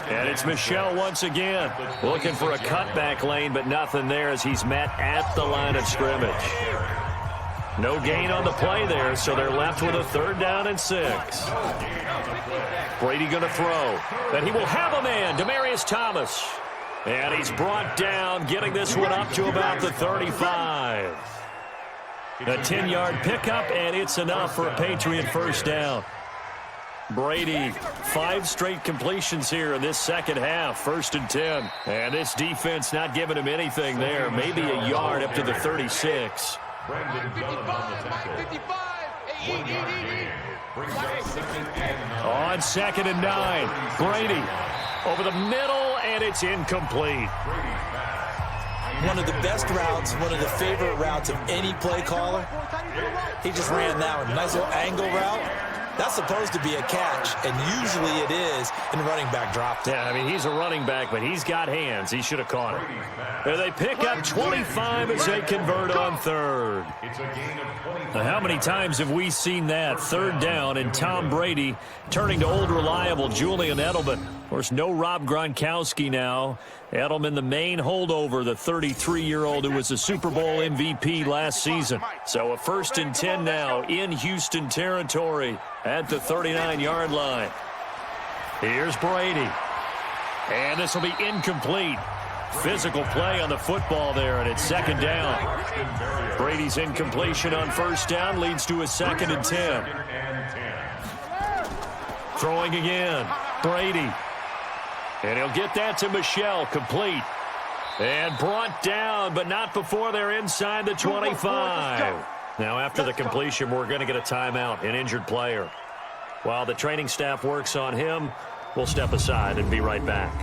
[SPEAKER 3] And it's Michel once again, looking for a cutback lane, but nothing there as he's met at the line of scrimmage. No gain on the play there, so they're left with a 3rd down and 6. Brady going to throw, and he will have a man, Demaryius Thomas. And he's brought down, getting this one up to about the 35. A 10-yard pickup, and it's enough for a Patriot first down. Brady, 5 straight completions here in this second half, 1st and 10. And this defense not giving him anything there, maybe a yard up to the 36. On 2nd and 9, Brady over the middle, and it's incomplete.
[SPEAKER 4] one of the best routes, one of the favorite routes of any play caller. He just ran that one. Nice little angle route. That's supposed to be a catch, and usually it is, and the running back dropped it.
[SPEAKER 3] Yeah, I mean, he's a running back, but he's got hands. He should have caught it. And they pick up 25 as they convert on third. Now, how many times have we seen that? Third down, and Tom Brady turning to old reliable Julian Edelman. Of course, no Rob Gronkowski now. Edelman, the main holdover, the 33-year-old who was a Super Bowl MVP last season. So a 1st and 10 now in Houston territory at the 39-yard line. Here's Brady. And this will be incomplete. Physical play on the football there, and it's 2nd down. Brady's incompletion on 1st down leads to a 2nd and 10. Throwing again. Brady. And he'll get that to Michel, complete. And brought down, but not before they're inside the 25. Now, after the completion, we're going to get a timeout, an injured player. While the training staff works on him, we'll step aside and be right back.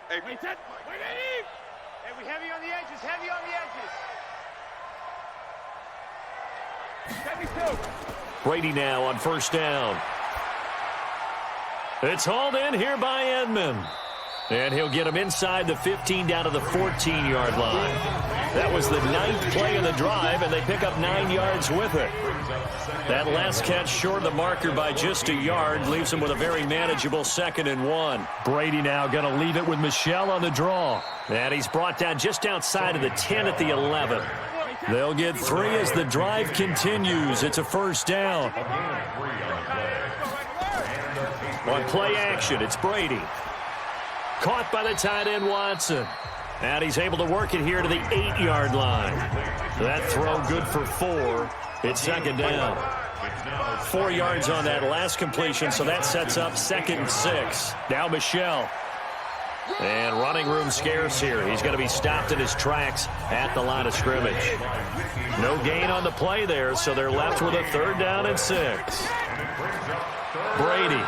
[SPEAKER 7] Hey, wait, hey, we heavy on the edges, heavy on the edges. Heavy too.
[SPEAKER 3] Brady now on 1st down. It's hauled in here by Edmond. And he'll get him inside the 15 down to the 14-yard line. That was the 9th play of the drive, and they pick up 9 yards with it. That last catch short of the marker by just a yard leaves him with a very manageable 2nd and 1. Brady now going to leave it with Michel on the draw. And he's brought down just outside of the 10 at the 11. They'll get 3 as the drive continues. It's a 1st down. On play action, it's Brady. Caught by the tight end, Watson. And he's able to work it here to the 8-yard line. That throw good for 4. It's 2nd down. 4 yards on that last completion, so that sets up 2nd and 6. Now Michel. And running room scarce here. He's going to be stopped in his tracks at the line of scrimmage. No gain on the play there, so they're left with a 3rd down and 6. Brady.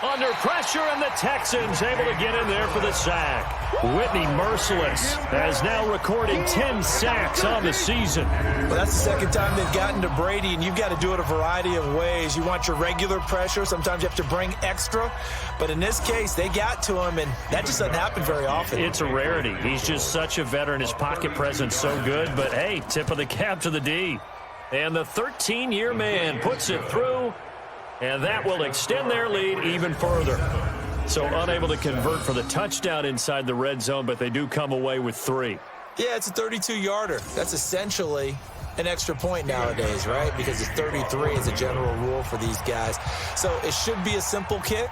[SPEAKER 3] Under pressure, and the Texans able to get in there for the sack. Whitney Merciless has now recorded 10 sacks on the season.
[SPEAKER 4] Well, that's the 2nd time they've gotten to Brady, and you've got to do it a variety of ways. You want your regular pressure. Sometimes you have to bring extra. But in this case, they got to him, and that just doesn't happen very often.
[SPEAKER 3] It's a rarity. He's just such a veteran. His pocket presence so good. But, hey, tip of the cap to the D. And the 13-year man puts it through. And that will extend their lead even further. So unable to convert for the touchdown inside the red zone, but they do come away with 3.
[SPEAKER 4] Yeah, it's a 32-yarder. That's essentially an extra point nowadays, right? Because it's 33 as a general rule for these guys. So it should be a simple kick.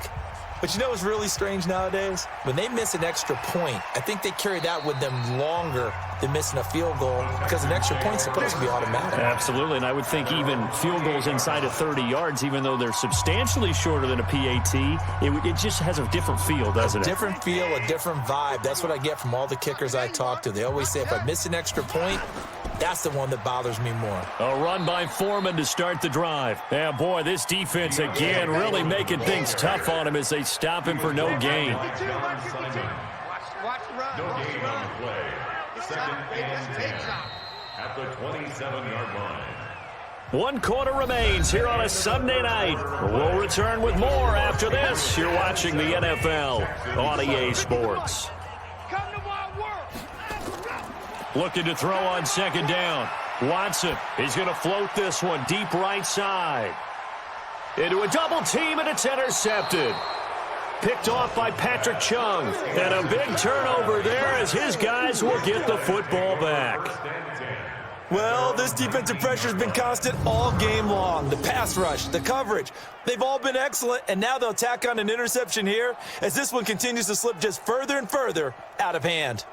[SPEAKER 4] But you know what's really strange nowadays? When they miss an extra point, I think they carry that with them longer than missing a field goal because an extra point's supposed to be automatic.
[SPEAKER 3] Absolutely, and I would think even field goals inside of 30 yards, even though they're substantially shorter than a PAT, it just has a different feel, doesn't it?
[SPEAKER 4] A different feel, a different vibe. That's what I get from all the kickers I talk to. They always say if I miss an extra point, that's the one that bothers me more.
[SPEAKER 3] A run by Foreman to start the drive. Yeah, boy, this defense again really making things tough on him as they stop him for no gain.
[SPEAKER 7] Watch the run.
[SPEAKER 5] No gain on the play. 2nd and 10 at the 27-yard line.
[SPEAKER 3] 1 quarter remains here on a Sunday night. We'll return with more after this. You're watching the NFL on EA Sports. Looking to throw on 2nd down. Watson is going to float this one deep right side. Into a double team, and it's intercepted. Picked off by Patrick Chung. And a big turnover there as his guys will get the football back.
[SPEAKER 4] Well, this defensive pressure has been constant all game long. The pass rush, the coverage, they've all been excellent, and now they'll tack on an interception here as this one continues to slip just further and further out of hand.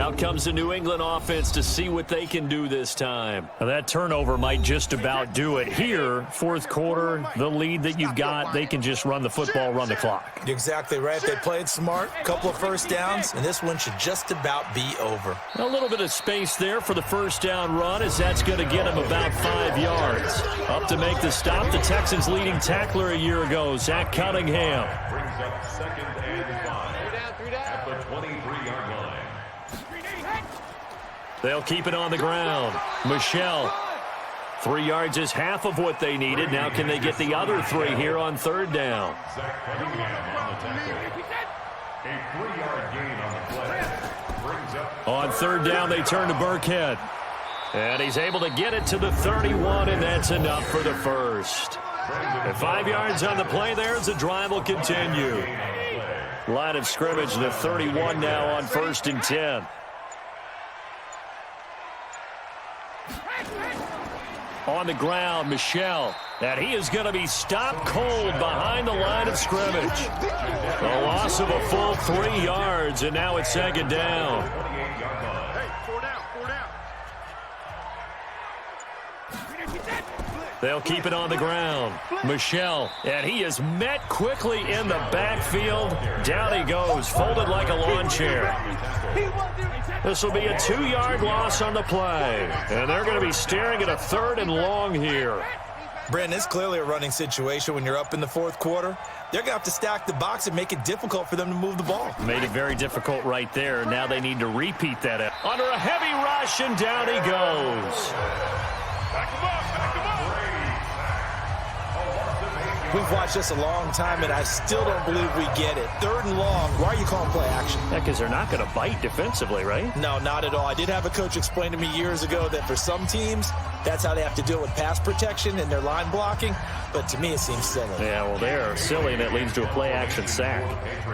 [SPEAKER 3] Out comes the New England offense to see what they can do this time. Now, that turnover might just about do it. Here, fourth quarter, the lead that you've got, they can just run the football, run the clock.
[SPEAKER 4] You're exactly right. They played smart, couple of first downs, and this one should just about be over.
[SPEAKER 3] A little bit of space there for the first down run, as that's going to get him about 5 yards. Up to make the stop, the Texans' leading tackler a year ago, Zach Cunningham.
[SPEAKER 5] Brings up 2nd and 5 at the 23-yard line.
[SPEAKER 3] They'll keep it on the ground. Michelle. 3 yards is half of what they needed. Now can they get the other 3 here on third down?
[SPEAKER 5] Zach Cunningham on the tackle. A 3-yard gain on the play. Brings up
[SPEAKER 3] On third down, they turn to Burkhead. And he's able to get it to the 31, and that's enough for the first. And 5 yards on the play there as the drive will continue. Line of scrimmage, the 31 now on 1st and 10. On the ground, Michelle. And he is going to be stopped cold behind the line of scrimmage. A loss of a full 3 yards, and now it's 2nd down. They'll keep it on the ground. Michelle, and he is met quickly in the backfield. Down he goes, folded like a lawn chair. This will be a 2-yard loss on the play. And they're going to be staring at a 3rd and long here.
[SPEAKER 4] Brandon, it's clearly a running situation when you're up in the fourth quarter. They're going to have to stack the box and make it difficult for them to move the ball.
[SPEAKER 3] Made it very difficult right there. Now they need to repeat that. Under a heavy rush, and down he goes.
[SPEAKER 5] back him up.
[SPEAKER 4] We've watched this a long time, and I still don't believe we get it. 3rd and long. Why are you calling play action?
[SPEAKER 3] Yeah, because they're not going to bite defensively, right?
[SPEAKER 4] No, not at all. I did have a coach explain to me years ago that for some teams, that's how they have to deal with pass protection and their line blocking. But to me, it seems silly.
[SPEAKER 3] Yeah, well, they're silly, and it leads to a play-action sack.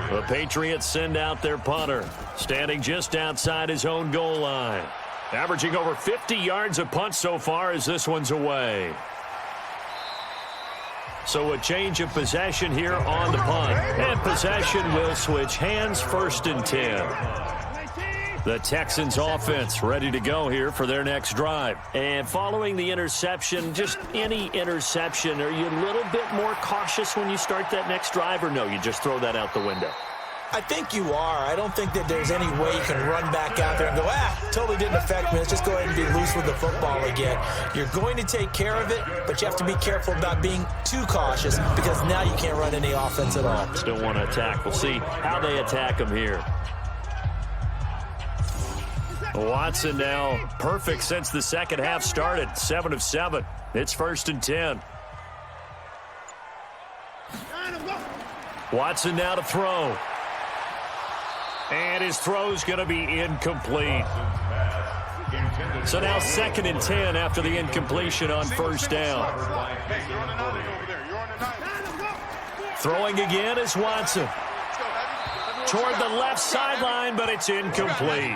[SPEAKER 3] The Patriots send out their punter, standing just outside his own goal line. Averaging over 50 yards a punt so far as this one's away. So a change of possession here on the punt. And possession will switch hands, 1st and 10. The Texans offense ready to go here for their next drive. And following the interception, just any interception, are you a little bit more cautious when you start that next drive, or no, you just throw that out the window?
[SPEAKER 4] I think you are. I don't think that there's any way you can run back out there and go, totally didn't affect me. Let's just go ahead and be loose with the football again. You're going to take care of it, but you have to be careful about being too cautious because now you can't run any offense at all.
[SPEAKER 3] Still want to attack. We'll see how they attack him here. Watson now perfect since the second half started. 7 of 7. It's 1st and 10. Watson now to throw. And his throw's going to be incomplete. So now 2nd and 10 after the incompletion on 1st down. Throwing again is Watson. Toward the left sideline, but it's incomplete.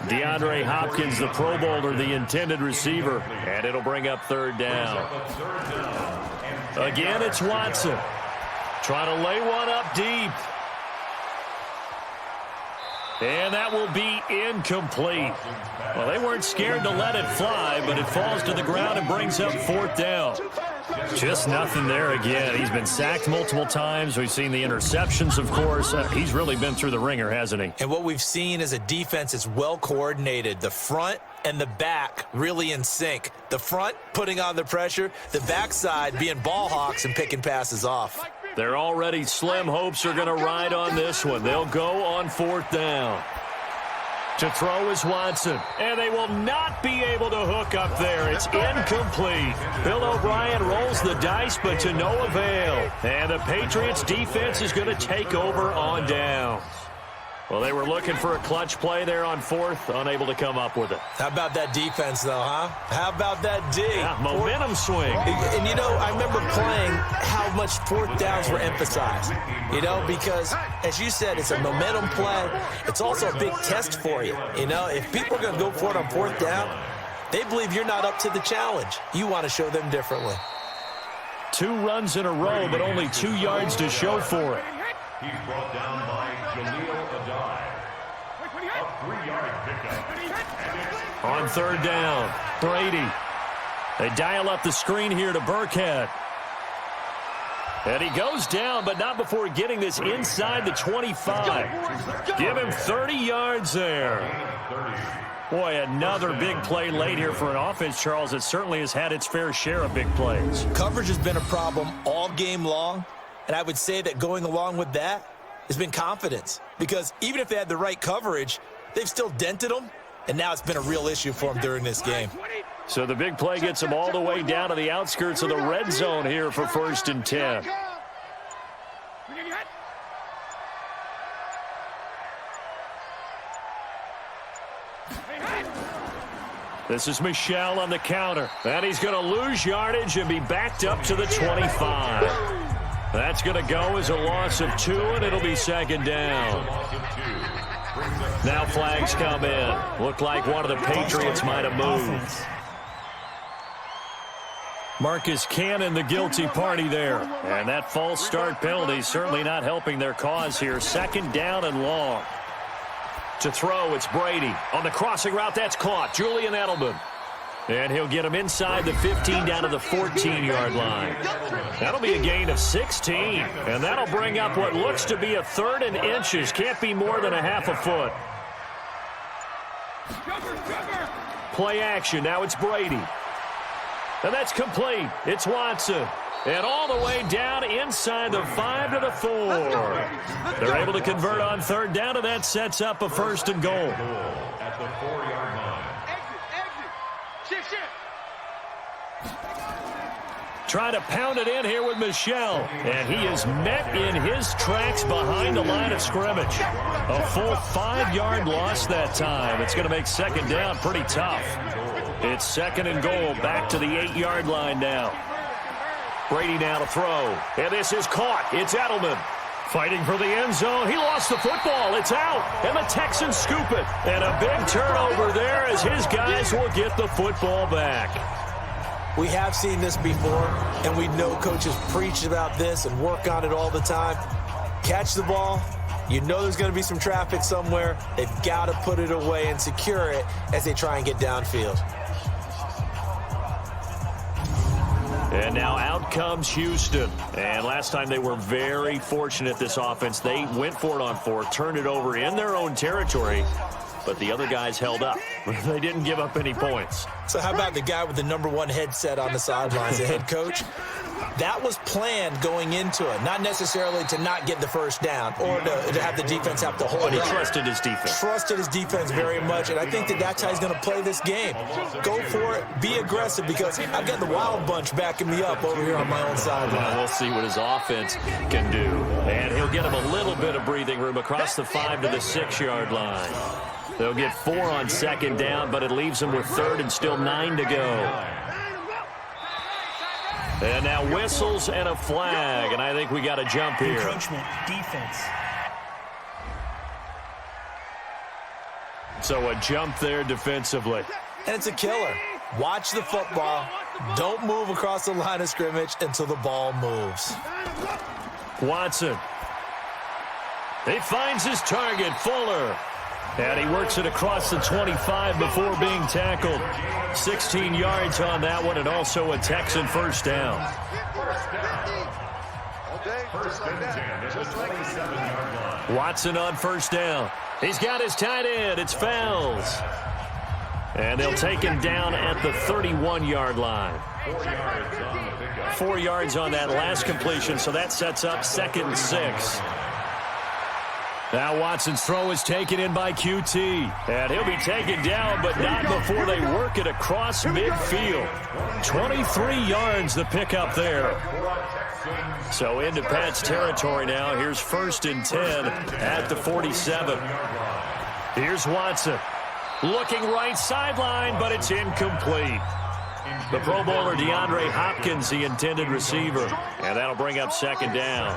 [SPEAKER 3] DeAndre Hopkins, the Pro Bowler, the intended receiver. And it'll bring up 3rd down. Again, it's Watson. Trying to lay one up deep. And that will be incomplete. Well, they weren't scared to let it fly, but it falls to the ground and brings up 4th down. Just nothing there again. He's been sacked multiple times. We've seen the interceptions, of course. He's really been through the ringer, hasn't he?
[SPEAKER 4] And what we've seen is a defense that's well coordinated. The front and the back really in sync. The front putting on the pressure, the backside being ball hawks and picking passes off.
[SPEAKER 3] They're already slim hopes are going to ride on this one. They'll go on 4th down. To throw is Watson. And they will not be able to hook up there. It's incomplete. Bill O'Brien rolls the dice, but to no avail. And the Patriots defense is going to take over on downs. Well, they were looking for a clutch play there on 4th, unable to come up with it.
[SPEAKER 4] How about that defense, though, huh? How about that D?
[SPEAKER 3] Yeah, momentum swing.
[SPEAKER 4] And, you know, I remember playing how much 4th downs were emphasized, you know, because, as you said, it's a momentum play. It's also a big test for you. You know, if people are going to go for it on 4th down, they believe you're not up to the challenge. You want to show them differently.
[SPEAKER 3] 2 runs in a row, but only 2 yards to show for it.
[SPEAKER 5] He's brought down by Jaleel Adai. Up 3-yard pickup.
[SPEAKER 3] On third down, Brady. They dial up the screen here to Burkhead. And he goes down, but not before getting this inside the 25. Give him 30 yards there. Boy, another big play late here for an offense, Charles. It certainly has had its fair share of big plays.
[SPEAKER 4] Coverage has been a problem all game long, and I would say that going along with that has been confidence. Because even if they had the right coverage, they've still dented them, and now it's been a real issue for them during this game.
[SPEAKER 3] So the big play gets them all the way down to the outskirts of the red zone here for 1st and 10. This is Michel on the counter. And he's going to lose yardage and be backed up to the 25. That's going to go as a loss of 2, and it'll be 2nd down. Now flags come in. Looked like one of the Patriots might have moved. Marcus Cannon, the guilty party there. And that false start penalty certainly not helping their cause here. 2nd down and long. To throw, it's Brady. On the crossing route, that's caught. Julian Edelman. And he'll get him inside the 15 down to the 14-yard line. That'll be a gain of 16. And that'll bring up what looks to be a 3rd and inches. Can't be more than a half a foot. Play action. Now it's Brady. And that's complete. It's Watson. And all the way down inside the 5 to the 4. They're able to convert on 3rd down, and that sets up a 1st and goal.
[SPEAKER 5] At the 4-yard line.
[SPEAKER 7] Exit.
[SPEAKER 3] Trying to pound it in here with Michel. And he is met in his tracks behind the line of scrimmage. A full 5-yard loss that time. It's going to make 2nd down pretty tough. It's 2nd and goal, back to the 8-yard line now. Brady now to throw. And this is caught. It's Edelman. Fighting for the end zone. He lost the football. It's out. And the Texans scoop it. And a big turnover there as his guys will get the football back.
[SPEAKER 4] We have seen this before, and we know coaches preach about this and work on it all the time. Catch the ball. You know there's going to be some traffic somewhere. They've got to put it away and secure it as they try and get downfield.
[SPEAKER 3] And now out comes Houston. And last time they were very fortunate, this offense. They went for it on 4, turned it over in their own territory, but the other guys held up. They didn't give up any points.
[SPEAKER 4] So how about the guy with the #1 headset on the sidelines, the head coach? That was planned going into it, not necessarily to not get the 1st down or to have the defense have to hold it.
[SPEAKER 3] But he trusted his defense.
[SPEAKER 4] Trusted his defense very much, and I think that's how he's going to play this game. Go for it, be aggressive, because I've got the wild bunch backing me up over here on my own sideline.
[SPEAKER 3] We'll see what his offense can do. And he'll get him a little bit of breathing room across the 5 to the 6-yard line. They'll get 4 on 2nd down, but it leaves them with 3rd and still 9 to go. And now whistles and a flag, and I think we got a jump here.
[SPEAKER 6] Encroachment, defense.
[SPEAKER 3] So a jump there defensively.
[SPEAKER 4] And it's a killer. Watch the football. Don't move across the line of scrimmage until the ball moves.
[SPEAKER 3] Watson. He finds his target, Fuller. And he works it across the 25 before being tackled. 16 yards on that one, and also a Texan 1st down.
[SPEAKER 5] First and 10 at the 27-yard line.
[SPEAKER 3] Watson on 1st down. He's got his tight end. It's Fells. And they'll take him down at the 31-yard line.
[SPEAKER 5] 4 yards on the pickup.
[SPEAKER 3] 4 yards on that last completion, so that sets up 2nd and 6. Now Watson's throw is taken in by QT. And he'll be taken down, but not before they work it across midfield. 23 yards the pickup there. So into Pat's territory now. Here's 1st and 10 at the 47. Here's Watson. Looking right sideline, but it's incomplete. The Pro Bowler DeAndre Hopkins, the intended receiver. And that'll bring up 2nd down.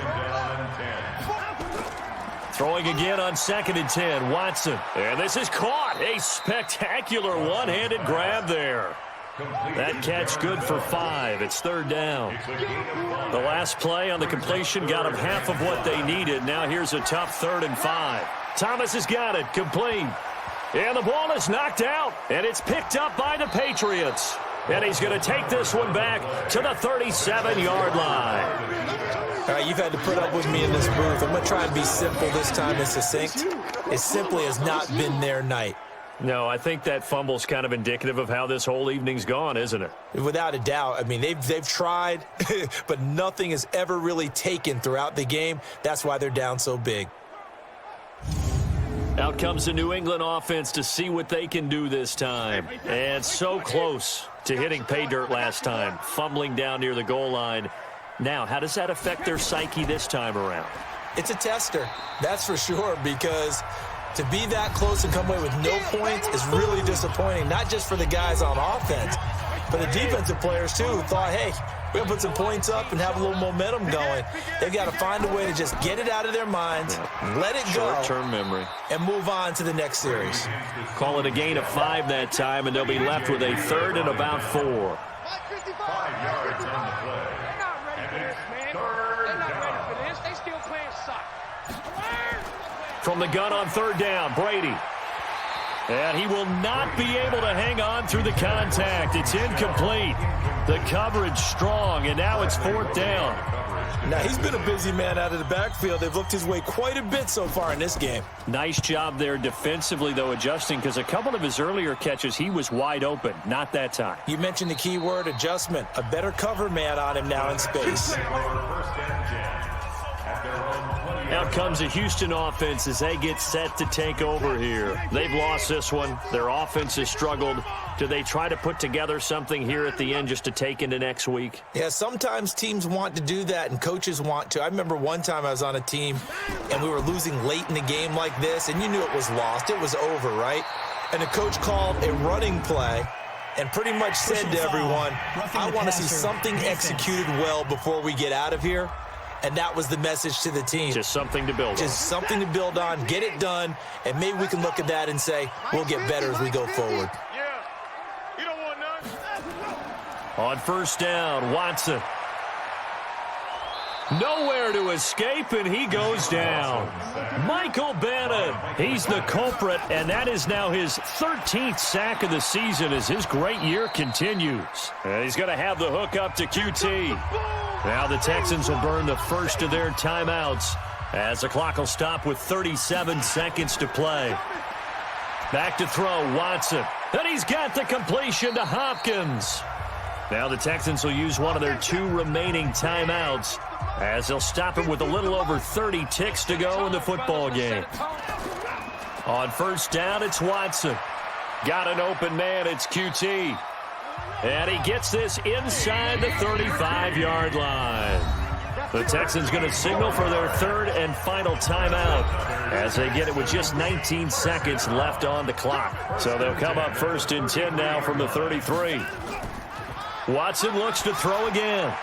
[SPEAKER 3] Throwing again on 2nd and 10, Watson. And this is caught. A spectacular one-handed grab there. That catch good for 5. It's 3rd down. The last play on the completion got them half of what they needed. Now here's a tough 3rd and 5. Thomas has got it. Complete. And the ball is knocked out, and it's picked up by the Patriots. And he's going to take this one back to the 37-yard line.
[SPEAKER 4] All right, you've had to put up with me in this booth. I'm going to try and be simple this time and succinct. It simply has not been their night.
[SPEAKER 3] No, I think that fumble's kind of indicative of how this whole evening's gone, isn't it?
[SPEAKER 4] Without a doubt. I mean, they've tried, but nothing has ever really taken throughout the game. That's why they're down so big.
[SPEAKER 3] Out comes the New England offense to see what they can do this time. And so close to hitting pay dirt last time, fumbling down near the goal line. Now, how does that affect their psyche this time around?
[SPEAKER 4] It's a tester, that's for sure, because to be that close and come away with no points is really disappointing, not just for the guys on offense, but the defensive players, too, who thought, hey, we're going to put some points up and have a little momentum going. They've got to find a way to just get it out of their minds, let it go,
[SPEAKER 3] short-term memory,
[SPEAKER 4] and move on to the next series.
[SPEAKER 3] Call it a gain of 5 that time, and they'll be left with a 3rd and about 4.
[SPEAKER 5] 5 yards on the play.
[SPEAKER 7] They're not ready for this, man. They're not ready for this. They still playing soccer.
[SPEAKER 3] From the gun on 3rd down, Brady. And he will not be able to hang on through the contact. It's incomplete. The coverage strong, and now it's 4th down.
[SPEAKER 4] Now, he's been a busy man out of the backfield. They've looked his way quite a bit so far in this game.
[SPEAKER 3] Nice job there defensively, though, adjusting, because a couple of his earlier catches, he was wide open. Not that time.
[SPEAKER 4] You mentioned the key word, adjustment. A better cover man on him now in space.
[SPEAKER 3] Out comes the Houston offense as they get set to take over here. They've lost this one. Their offense has struggled. Do they try to put together something here at the end just to take into next week?
[SPEAKER 4] Yeah, sometimes teams want to do that and coaches want to. I remember one time I was on a team and we were losing late in the game like this, and you knew it was lost. It was over, right? And the coach called a running play and pretty much said to everyone, I want to see something executed well before we get out of here. And that was the message to the team.
[SPEAKER 3] Just something to build on.
[SPEAKER 4] Just something to build on, get it done, and maybe we can look at that and say, we'll get better as we go forward.
[SPEAKER 7] Yeah. You don't want none.
[SPEAKER 3] On 1st down, Watson. Nowhere to escape, and he goes down. Michael Bannon, he's the culprit, and that is now his 13th sack of the season as his great year continues. And he's going to have the hook up to QT. Now the Texans will burn the first of their timeouts as the clock will stop with 37 seconds to play. Back to throw, Watson. And he's got the completion to Hopkins. Now the Texans will use one of their 2 remaining timeouts as they'll stop it with a little over 30 ticks to go in the football game. On 1st down, it's Watson. Got an open man, it's QT. And he gets this inside the 35-yard line. The Texans going to signal for their 3rd and final timeout as they get it with just 19 seconds left on the clock. So they'll come up 1st and 10 now from the 33. Watson looks to throw again.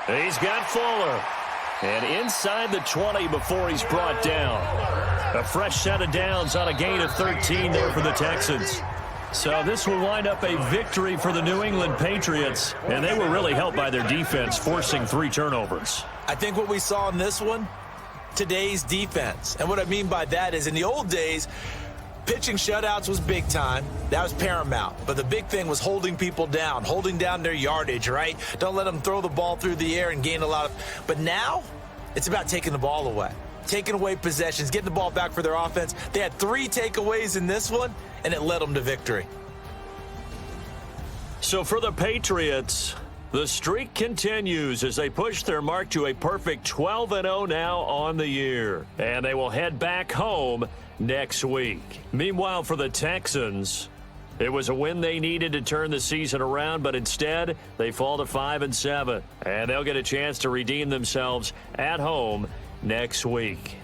[SPEAKER 3] He's got Fuller. And inside the 20 before he's brought down. A fresh set of downs on a gain of 13 there for the Texans. So this will wind up a victory for the New England Patriots, and they were really helped by their defense, forcing 3 turnovers.
[SPEAKER 4] I think what we saw in this one, today's defense. And what I mean by that is in the old days, pitching shutouts was big time. That was paramount. But the big thing was holding people down, holding down their yardage, right? Don't let them throw the ball through the air and gain a lot of... But now, it's about taking the ball away. Taking away possessions, getting the ball back for their offense. They had 3 takeaways in this one, and it led them to victory.
[SPEAKER 3] So for the Patriots, the streak continues as they push their mark to a perfect 12-0 now on the year. And they will head back home next week. Meanwhile, for the Texans, it was a win they needed to turn the season around, but instead they fall to 5-7. And they'll get a chance to redeem themselves at home next week.